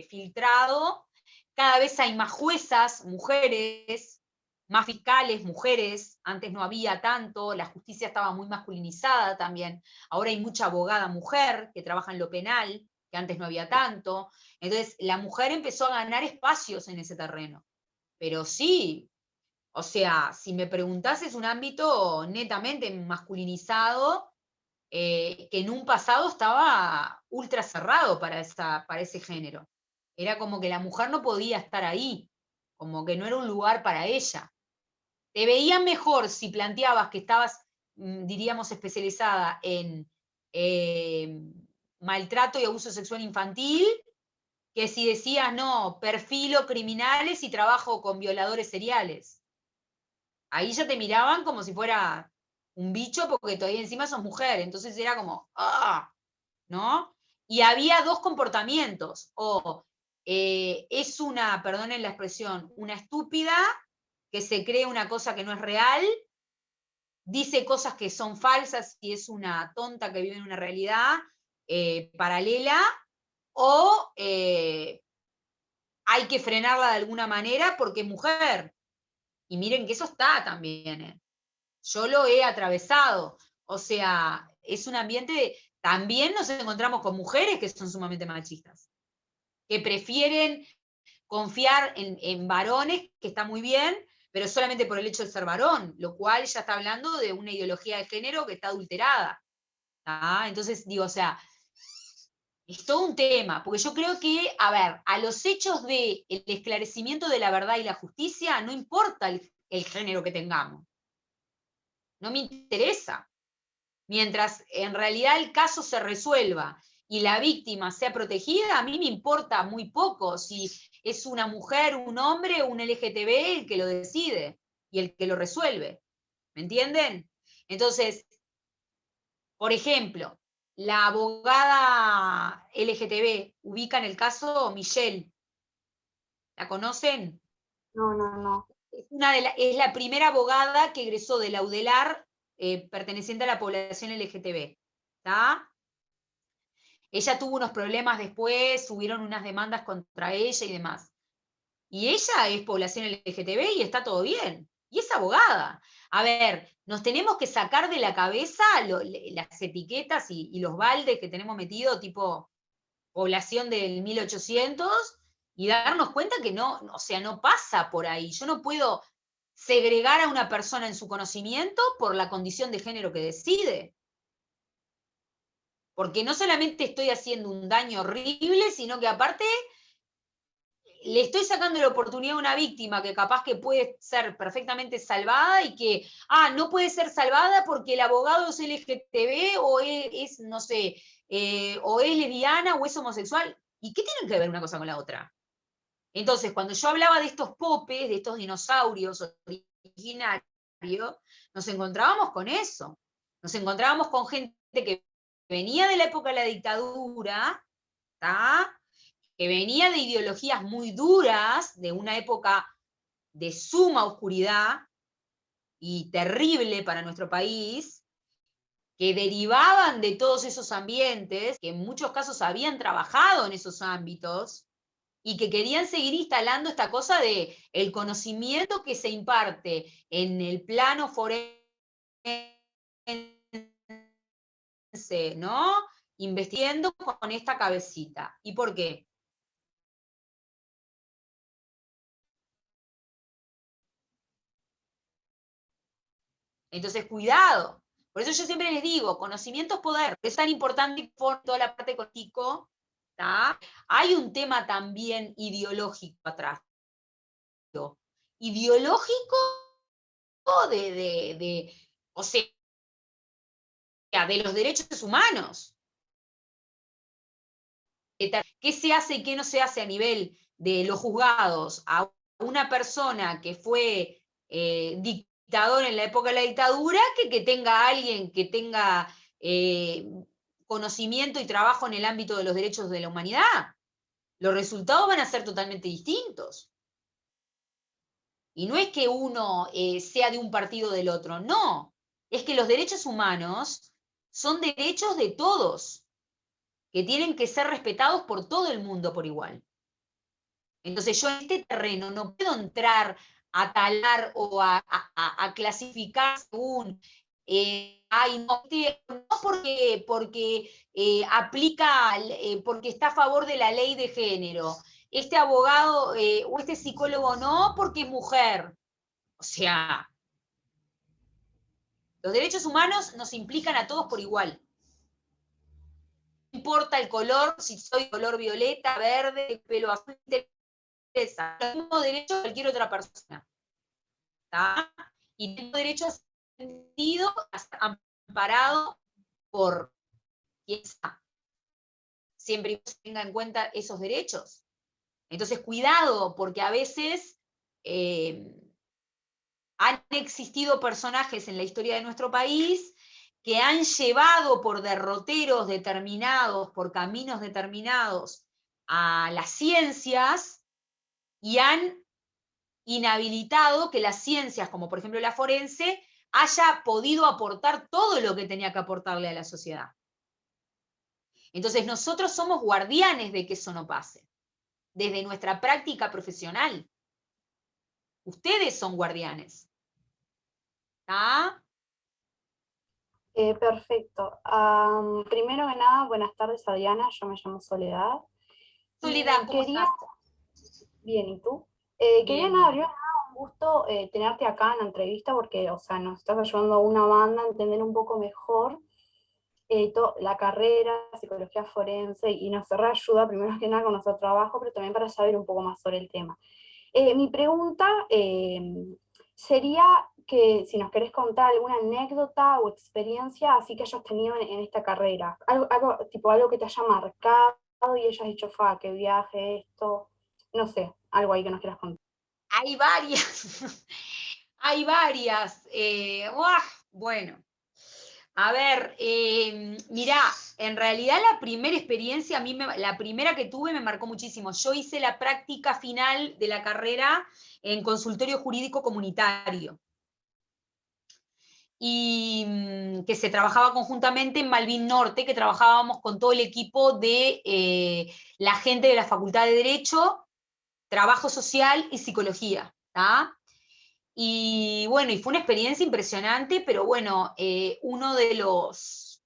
filtrado, cada vez hay más juezas, mujeres, más fiscales, mujeres, antes no había tanto, la justicia estaba muy masculinizada también, ahora hay mucha abogada mujer que trabaja en lo penal, que antes no había tanto, entonces la mujer empezó a ganar espacios en ese terreno, pero sí, o sea, si me preguntás, es un ámbito netamente masculinizado, que en un pasado estaba ultra cerrado para ese género. Era como que la mujer no podía estar ahí, como que no era un lugar para ella. Te veían mejor si planteabas que estabas, diríamos, especializada en maltrato y abuso sexual infantil, que si decías, no, perfilo criminales y trabajo con violadores seriales. Ahí ya te miraban como si fuera un bicho porque todavía encima sos mujer, entonces era como, ¡ah! ¿No? Y había dos comportamientos, o es una, perdonen la expresión, una estúpida que se cree una cosa que no es real, dice cosas que son falsas y es una tonta que vive en una realidad paralela, o hay que frenarla de alguna manera porque es mujer. Y miren que eso está también, yo lo he atravesado, o sea, es un ambiente, también nos encontramos con mujeres que son sumamente machistas, que prefieren confiar en varones, que está muy bien, pero solamente por el hecho de ser varón, lo cual ya está hablando de una ideología de género que está adulterada. ¿Tá? Entonces, digo, o sea, es todo un tema, porque yo creo que, a ver, a los hechos del esclarecimiento de la verdad y la justicia, no importa el género que tengamos. No me interesa. Mientras en realidad el caso se resuelva y la víctima sea protegida, a mí me importa muy poco si es una mujer, un hombre o un LGTB el que lo decide y el que lo resuelve. ¿Me entienden? Entonces, por ejemplo, la abogada LGTB ubica en el caso Michelle. ¿La conocen? No, no, no. Es la primera abogada que egresó de la UDELAR perteneciente a la población LGTB. ¿Está? Ella tuvo unos problemas después, hubieron unas demandas contra ella y demás. Y ella es población LGTB y está todo bien. Y es abogada. A ver, nos tenemos que sacar de la cabeza las etiquetas y los baldes que tenemos metido, tipo población del 1800, y darnos cuenta que no, o sea, no pasa por ahí. Yo no puedo segregar a una persona en su conocimiento por la condición de género que decide. Porque no solamente estoy haciendo un daño horrible, sino que aparte le estoy sacando la oportunidad a una víctima que capaz que puede ser perfectamente salvada y que, no puede ser salvada porque el abogado es LGTB o es no sé, o es lesbiana o es homosexual. ¿Y qué tienen que ver una cosa con la otra? Entonces, cuando yo hablaba de estos popes, de estos dinosaurios originarios, nos encontrábamos con eso. Nos encontrábamos con gente que venía de la época de la dictadura, ¿tá? Que venía de ideologías muy duras, de una época de suma oscuridad y terrible para nuestro país, que derivaban de todos esos ambientes, que en muchos casos habían trabajado en esos ámbitos, y que querían seguir instalando esta cosa de el conocimiento que se imparte en el plano forense, ¿no? investigando con esta cabecita. ¿Y por qué? Entonces, cuidado. Por eso yo siempre les digo, conocimiento es poder. Es tan importante por toda la parte contigo. Hay un tema también ideológico atrás. Ideológico o sea, de los derechos humanos. ¿Qué se hace y qué no se hace a nivel de los juzgados a una persona que fue dictador en la época de la dictadura que tenga alguien que tenga conocimiento y trabajo en el ámbito de los derechos de la humanidad? Los resultados van a ser totalmente distintos. Y no es que uno sea de un partido o del otro, no. Es que los derechos humanos son derechos de todos, que tienen que ser respetados por todo el mundo por igual. Entonces yo en este terreno no puedo entrar a talar o a clasificar según, no porque aplica, porque está a favor de la ley de género. Este abogado o este psicólogo no, porque es mujer. O sea, los derechos humanos nos implican a todos por igual. No importa el color, si soy color violeta, verde, pelo azul, interesa. Los mismos derechos que cualquier otra persona. ¿Está? Y tengo derecho a ser sentido, a ser amparado por quien está. Siempre y cuando se tenga en cuenta esos derechos. Entonces, cuidado, porque a veces han existido personajes en la historia de nuestro país que han llevado por derroteros determinados, por caminos determinados a las ciencias y han inhabilitado que las ciencias, como por ejemplo la forense, haya podido aportar todo lo que tenía que aportarle a la sociedad. Entonces nosotros somos guardianes de que eso no pase, desde nuestra práctica profesional. Ustedes son guardianes. ¿Está? Perfecto. Primero que nada, buenas tardes, Adriana. Yo me llamo Soledad. Soledad, ¿cómo estás? Bien, ¿y tú? Bien. Quería nada, primero que nada, un gusto tenerte acá en la entrevista porque, o sea, nos estás ayudando a una banda a entender un poco mejor la carrera, psicología forense, y nos ayuda primero que nada con nuestro trabajo, pero también para saber un poco más sobre el tema. Mi pregunta sería que si nos querés contar alguna anécdota o experiencia así que hayas tenido en esta carrera, algo que te haya marcado y hayas dicho, qué viaje, esto, no sé, algo ahí que nos quieras contar. Hay varias, hay varias. Bueno, a ver, mirá, en realidad la primera experiencia, la primera que tuve me marcó muchísimo. Yo hice la práctica final de la carrera en consultorio jurídico comunitario. Y que se trabajaba conjuntamente en Malvin Norte, que trabajábamos con todo el equipo de la gente de la Facultad de Derecho, Trabajo Social y Psicología. ¿tá? Y bueno, y fue una experiencia impresionante, pero bueno, uno de los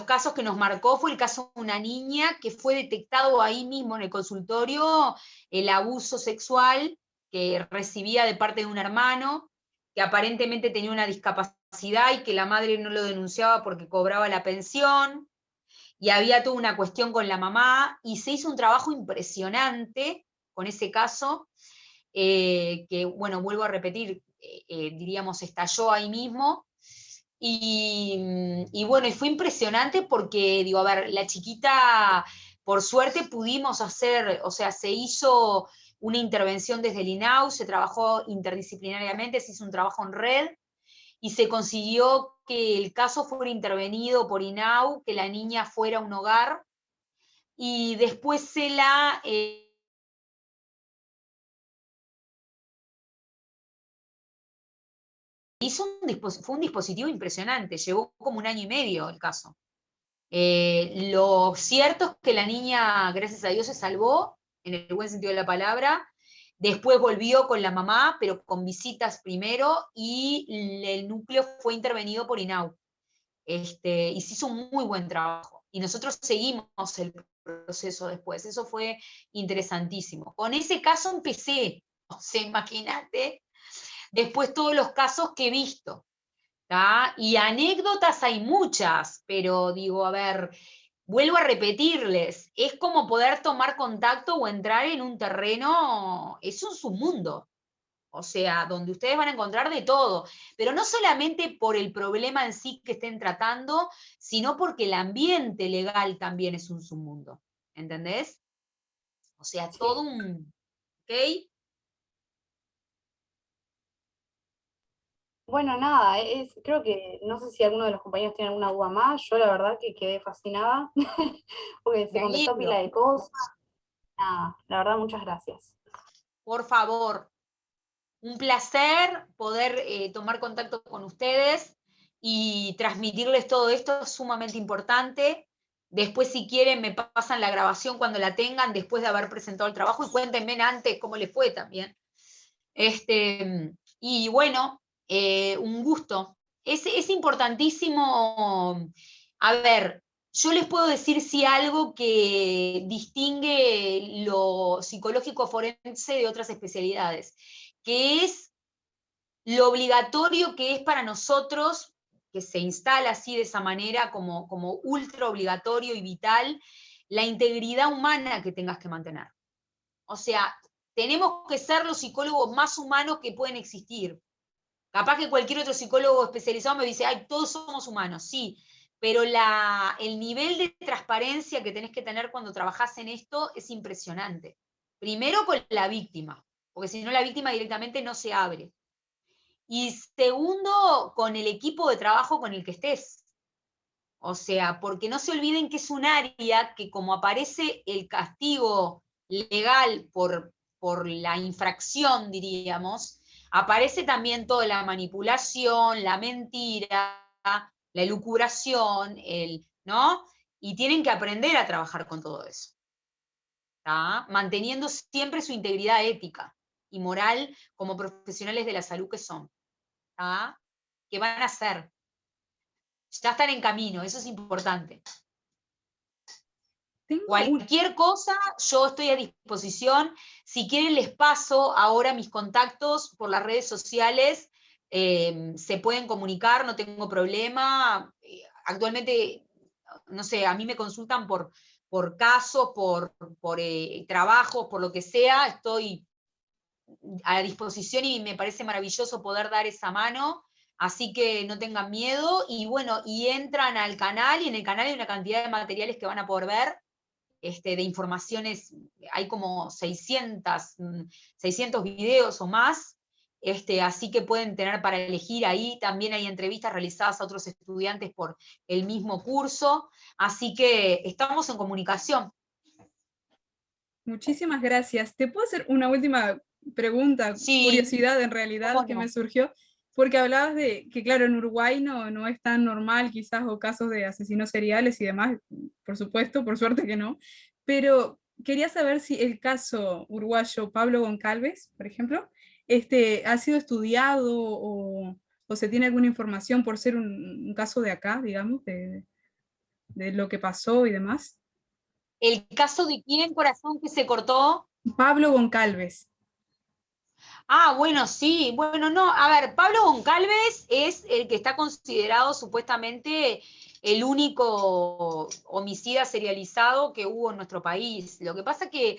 casos que nos marcó fue el caso de una niña que fue detectado ahí mismo en el consultorio, el abuso sexual que recibía de parte de un hermano, que aparentemente tenía una discapacidad y que la madre no lo denunciaba porque cobraba la pensión, y había toda una cuestión con la mamá, y se hizo un trabajo impresionante con ese caso, que, bueno, vuelvo a repetir, diríamos, estalló ahí mismo, y bueno, y fue impresionante porque, digo, a ver, la chiquita, por suerte pudimos hacer, o sea, se hizo una intervención desde el INAU, se trabajó interdisciplinariamente, se hizo un trabajo en red, y se consiguió que el caso fuera intervenido por INAU, que la niña fuera a un hogar, y después se la... fue un dispositivo impresionante, llevó como 1 año y medio el caso. Lo cierto es que la niña, gracias a Dios, se salvó, en el buen sentido de la palabra. Después volvió con la mamá, pero con visitas primero, y el núcleo fue intervenido por INAU. Y se hizo un muy buen trabajo. y nosotros seguimos el proceso después. Eso fue interesantísimo. Con ese caso empecé, o sea, imagínate, después todos los casos que he visto, ¿tá? Y anécdotas hay muchas, pero digo, a ver, vuelvo a repetirles, es como poder tomar contacto o entrar en un terreno, es un submundo. O sea, donde ustedes van a encontrar de todo, pero no solamente por el problema en sí que estén tratando, sino porque el ambiente legal también es un submundo, ¿entendés? O sea, Sí. todo un... ¿Ok? Bueno, nada, creo que no sé si alguno de los compañeros tiene alguna duda más. Yo la verdad que quedé fascinada porque se Me contestó alegro. pila de cosas. Nada, la verdad, muchas gracias. Por favor, un placer poder tomar contacto con ustedes y transmitirles todo esto, es sumamente importante. Después, si quieren, me pasan la grabación cuando la tengan, después de haber presentado el trabajo, y cuéntenme antes cómo les fue también. Y bueno, un gusto. Es importantísimo, a ver, yo les puedo decir si algo que distingue lo psicológico forense de otras especialidades, que es lo obligatorio que es para nosotros, que se instala así de esa manera como ultra obligatorio y vital, la integridad humana que tengas que mantener. O sea, tenemos que ser los psicólogos más humanos que pueden existir. Capaz que cualquier otro psicólogo especializado me dice, ay, todos somos humanos, sí, pero el nivel de transparencia que tenés que tener cuando trabajás en esto es impresionante. Primero con la víctima, porque si no la víctima directamente no se abre. Y segundo, con el equipo de trabajo con el que estés. O sea, porque no se olviden que es un área que como aparece el castigo legal por la infracción, diríamos, aparece también toda la manipulación, la mentira, la elucubración, ¿no? Y tienen que aprender a trabajar con todo eso, ¿tá? Manteniendo siempre su integridad ética y moral como profesionales de la salud que son, ¿tá? ¿Qué van a hacer? Ya están en camino, eso es importante. Cualquier cosa, yo estoy a disposición. Si quieren, les paso ahora mis contactos por las redes sociales. Se pueden comunicar, no tengo problema. Actualmente, no sé, a mí me consultan por casos, por trabajos, por lo que sea. Estoy a disposición y me parece maravilloso poder dar esa mano. Así que no tengan miedo. Y bueno, y entran al canal, y en el canal hay una cantidad de materiales que van a poder ver. De informaciones, hay como 600 videos o más, así que pueden tener para elegir ahí. También hay entrevistas realizadas a otros estudiantes por el mismo curso, así que estamos en comunicación. Muchísimas gracias. ¿Te puedo hacer una última pregunta, Sí, curiosidad en realidad que no. me surgió? Porque hablabas de que, claro, en Uruguay no es tan normal quizás, o casos de asesinos seriales y demás, por supuesto, por suerte que no, pero quería saber si el caso uruguayo Pablo Goncalves, por ejemplo, ha sido estudiado o se tiene alguna información por ser un caso de acá, digamos, de lo que pasó y demás. El caso de quién, corazón, que se cortó. Pablo Goncalves. Ah, bueno, sí, bueno, no, a ver, Pablo Goncalves es el que está considerado supuestamente el único homicida serializado que hubo en nuestro país. Lo que pasa que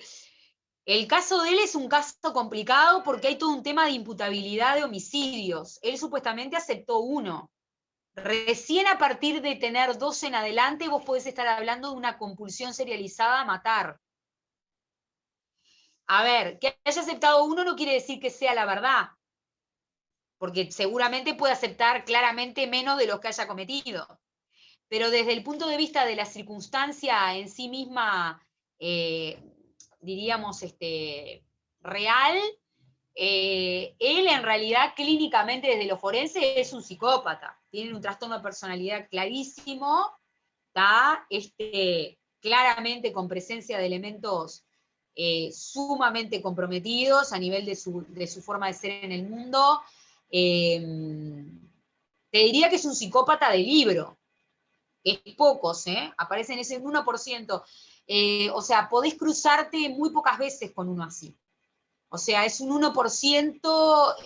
el caso de él es un caso complicado porque hay todo un tema de imputabilidad de homicidios. Él supuestamente aceptó uno. Recién a partir de tener 12 en adelante vos podés estar hablando de una compulsión serializada a matar. A ver, que haya aceptado uno no quiere decir que sea la verdad, porque seguramente puede aceptar claramente menos de los que haya cometido. Pero desde el punto de vista de la circunstancia en sí misma, diríamos, real, él en realidad clínicamente desde lo forense es un psicópata, tiene un trastorno de personalidad clarísimo, está claramente con presencia de elementos sumamente comprometidos a nivel de su forma de ser en el mundo. Te diría que es un psicópata de libro, que es pocos, aparecen ese 1%. O sea, podés cruzarte muy pocas veces con uno así. O sea, es un 1%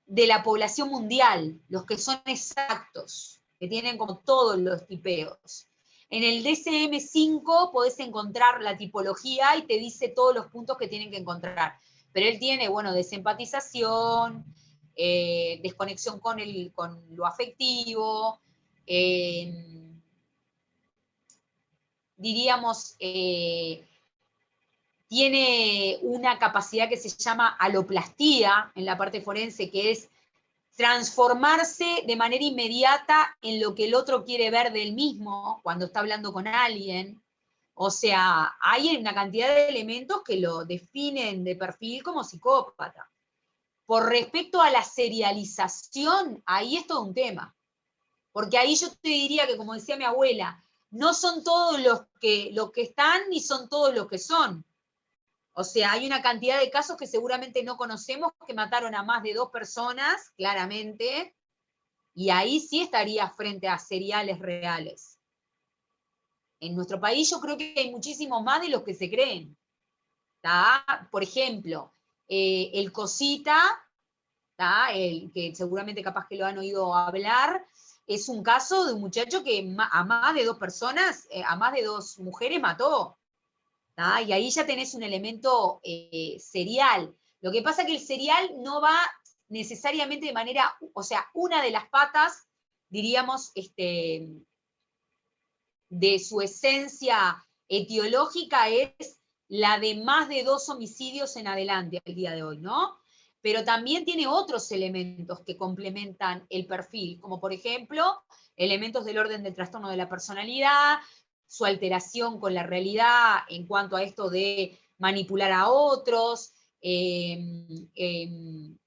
de la población mundial, los que son exactos, que tienen como todos los tipeos. En el DSM-5 podés encontrar la tipología y te dice todos los puntos que tienen que encontrar. Pero él tiene, bueno, desempatización, desconexión con lo afectivo, diríamos, tiene una capacidad que se llama aloplastía en la parte forense, que es transformarse de manera inmediata en lo que el otro quiere ver del mismo cuando está hablando con alguien. O sea, hay una cantidad de elementos que lo definen de perfil como psicópata. Por respecto a la serialización, ahí es todo un tema. Porque ahí yo te diría que, como decía mi abuela, no son todos los que están, ni son todos los que son. O sea, hay una cantidad de casos que seguramente no conocemos que mataron a más de 2 personas, claramente, y ahí sí estaría frente a seriales reales. En nuestro país yo creo que hay muchísimos más de los que se creen. ¿Tá? Por ejemplo, el Cosita, ¿tá? El que seguramente capaz que lo han oído hablar, es un caso de un muchacho que a más de 2 personas, a más de 2 mujeres mató. ¿tá? Y ahí ya tenés un elemento serial. Lo que pasa es que el serial no va necesariamente de manera, o sea, una de las patas, diríamos, de su esencia etiológica es la de más de 2 homicidios en adelante al día de hoy, ¿no? Pero también tiene otros elementos que complementan el perfil, como por ejemplo, elementos del orden del trastorno de la personalidad, su alteración con la realidad en cuanto a esto de manipular a otros,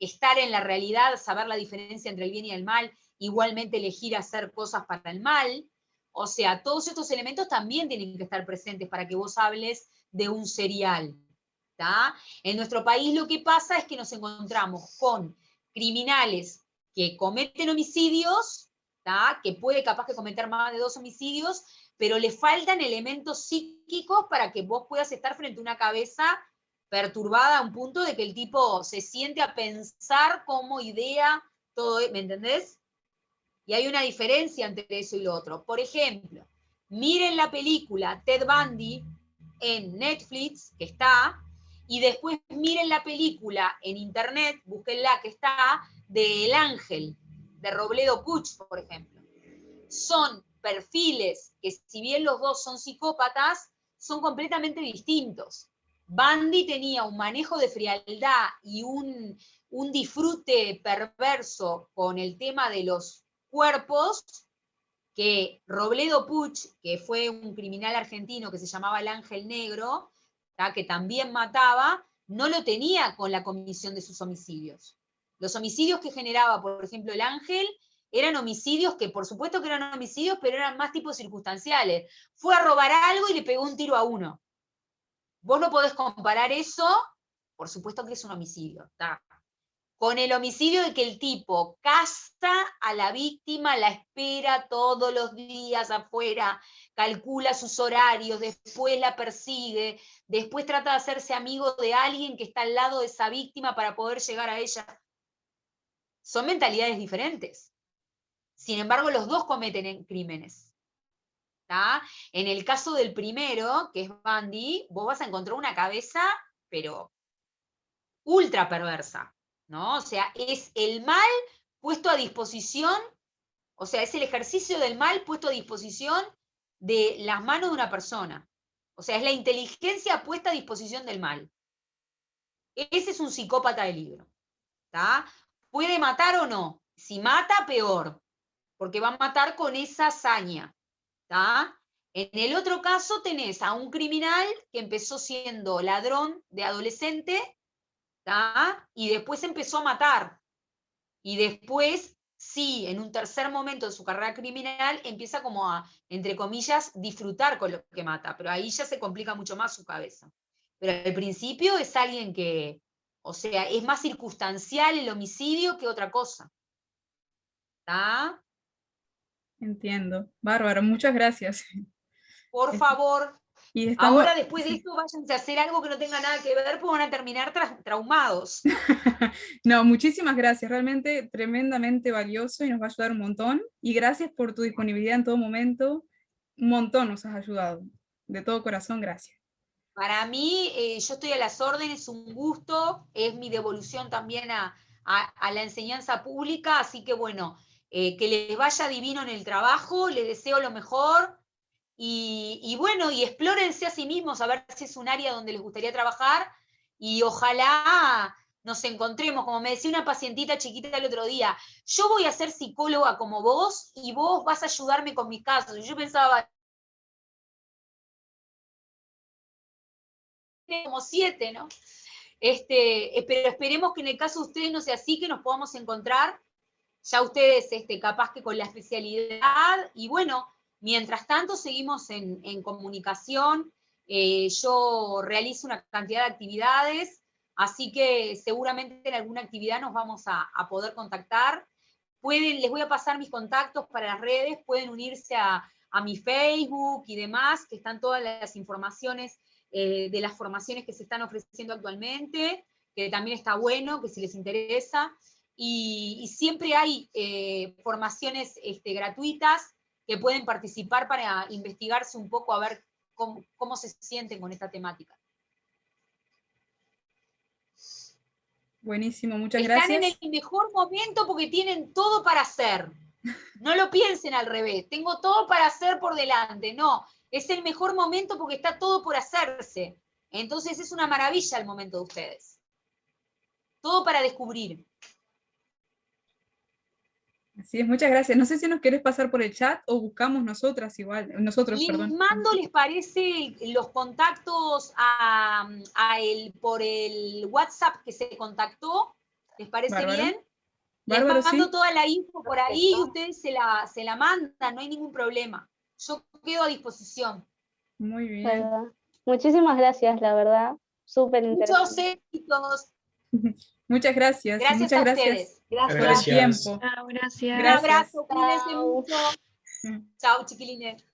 estar en la realidad, saber la diferencia entre el bien y el mal, igualmente elegir hacer cosas para el mal. O sea, todos estos elementos también tienen que estar presentes para que vos hables de un serial. ¿tá? En nuestro país lo que pasa es que nos encontramos con criminales que cometen homicidios, ¿tá? Que puede capaz que cometer más de 2 homicidios, pero le faltan elementos psíquicos para que vos puedas estar frente a una cabeza perturbada a un punto de que el tipo se siente a pensar como idea, todo, ¿me entendés? Y hay una diferencia entre eso y lo otro. Por ejemplo, miren la película Ted Bundy en Netflix, que está, y después miren la película en internet, búsquenla, que está, de El Ángel, de Robledo Puch, por ejemplo. Son perfiles que, si bien los dos son psicópatas, son completamente distintos. Bundy tenía un manejo de frialdad y un disfrute perverso con el tema de los cuerpos, que Robledo Puch, que fue un criminal argentino que se llamaba el Ángel Negro, ¿tá? Que también mataba, no lo tenía con la comisión de sus homicidios. Los homicidios que generaba, por ejemplo, el Ángel, eran homicidios que por supuesto que eran homicidios, pero eran más tipos circunstanciales. Fue a robar algo y le pegó un tiro a uno. Vos no podés comparar eso, por supuesto que es un homicidio, ¿tá? Con el homicidio de que el tipo caza a la víctima, la espera todos los días afuera, calcula sus horarios, después la persigue, después trata de hacerse amigo de alguien que está al lado de esa víctima para poder llegar a ella. Son mentalidades diferentes. Sin embargo, los dos cometen crímenes. ¿tá? En el caso del primero, que es Bundy, vos vas a encontrar una cabeza, pero ultra perversa. ¿no? O sea, es el mal puesto a disposición, o sea, es el ejercicio del mal puesto a disposición de las manos de una persona. O sea, es la inteligencia puesta a disposición del mal. Ese es un psicópata de libro. ¿tá? ¿Puede matar o no? Si mata, peor, porque va a matar con esa hazaña. ¿tá? En el otro caso tenés a un criminal que empezó siendo ladrón de adolescente, ¿tá? Y después empezó a matar. Y después, sí, en un tercer momento de su carrera criminal, empieza como a, entre comillas, disfrutar con lo que mata, pero ahí ya se complica mucho más su cabeza. Pero al principio es alguien que, o sea, es más circunstancial el homicidio que otra cosa. ¿Está? Entiendo. Bárbaro, muchas gracias. Por favor. Y estamos... Ahora, después de esto, váyanse a hacer algo que no tenga nada que ver, porque van a terminar traumados. No, muchísimas gracias, realmente tremendamente valioso y nos va a ayudar un montón. Y gracias por tu disponibilidad en todo momento. Un montón nos has ayudado. De todo corazón, gracias. Para mí, yo estoy a las órdenes, un gusto, es mi devolución también a la enseñanza pública, así que bueno, que les vaya divino en el trabajo, les deseo lo mejor, y bueno, y explórense a sí mismos a ver si es un área donde les gustaría trabajar, y ojalá nos encontremos, como me decía una pacientita chiquita el otro día, yo voy a ser psicóloga como vos, y vos vas a ayudarme con mis casos, y yo pensaba, como 7, ¿no? Pero esperemos que en el caso de ustedes no sea así, que nos podamos encontrar, ya ustedes capaz que con la especialidad, y bueno, mientras tanto seguimos en comunicación, yo realizo una cantidad de actividades, así que seguramente en alguna actividad nos vamos a poder contactar. Les voy a pasar mis contactos para las redes, pueden unirse a mi Facebook y demás, que están todas las informaciones de las formaciones que se están ofreciendo actualmente, que también está bueno, que si les interesa, y siempre hay formaciones gratuitas que pueden participar para investigarse un poco a ver cómo se sienten con esta temática. Buenísimo, muchas gracias. Están en el mejor momento porque tienen todo para hacer. No lo piensen al revés, tengo todo para hacer por delante, no. Es el mejor momento porque está todo por hacerse. Entonces es una maravilla el momento de ustedes. Todo para descubrir. Así es, muchas gracias. No sé si nos querés pasar por el chat o buscamos nosotros, perdón. Mando, ¿les parece los contactos por el WhatsApp que se contactó? ¿Les parece Bárbaro. bien? Bárbaro, Les mando sí. toda la info por ahí y ustedes se la mandan, no hay ningún problema. Yo quedo a disposición. Muy bien. ¿Verdad? Muchísimas gracias, la verdad. Súper interesante. Muchos éxitos. Muchas gracias. Gracias muchas a gracias ustedes. Gracias. por el tiempo. Chao, gracias. Un abrazo, cuídense Chao. mucho. Chao, chiquilines.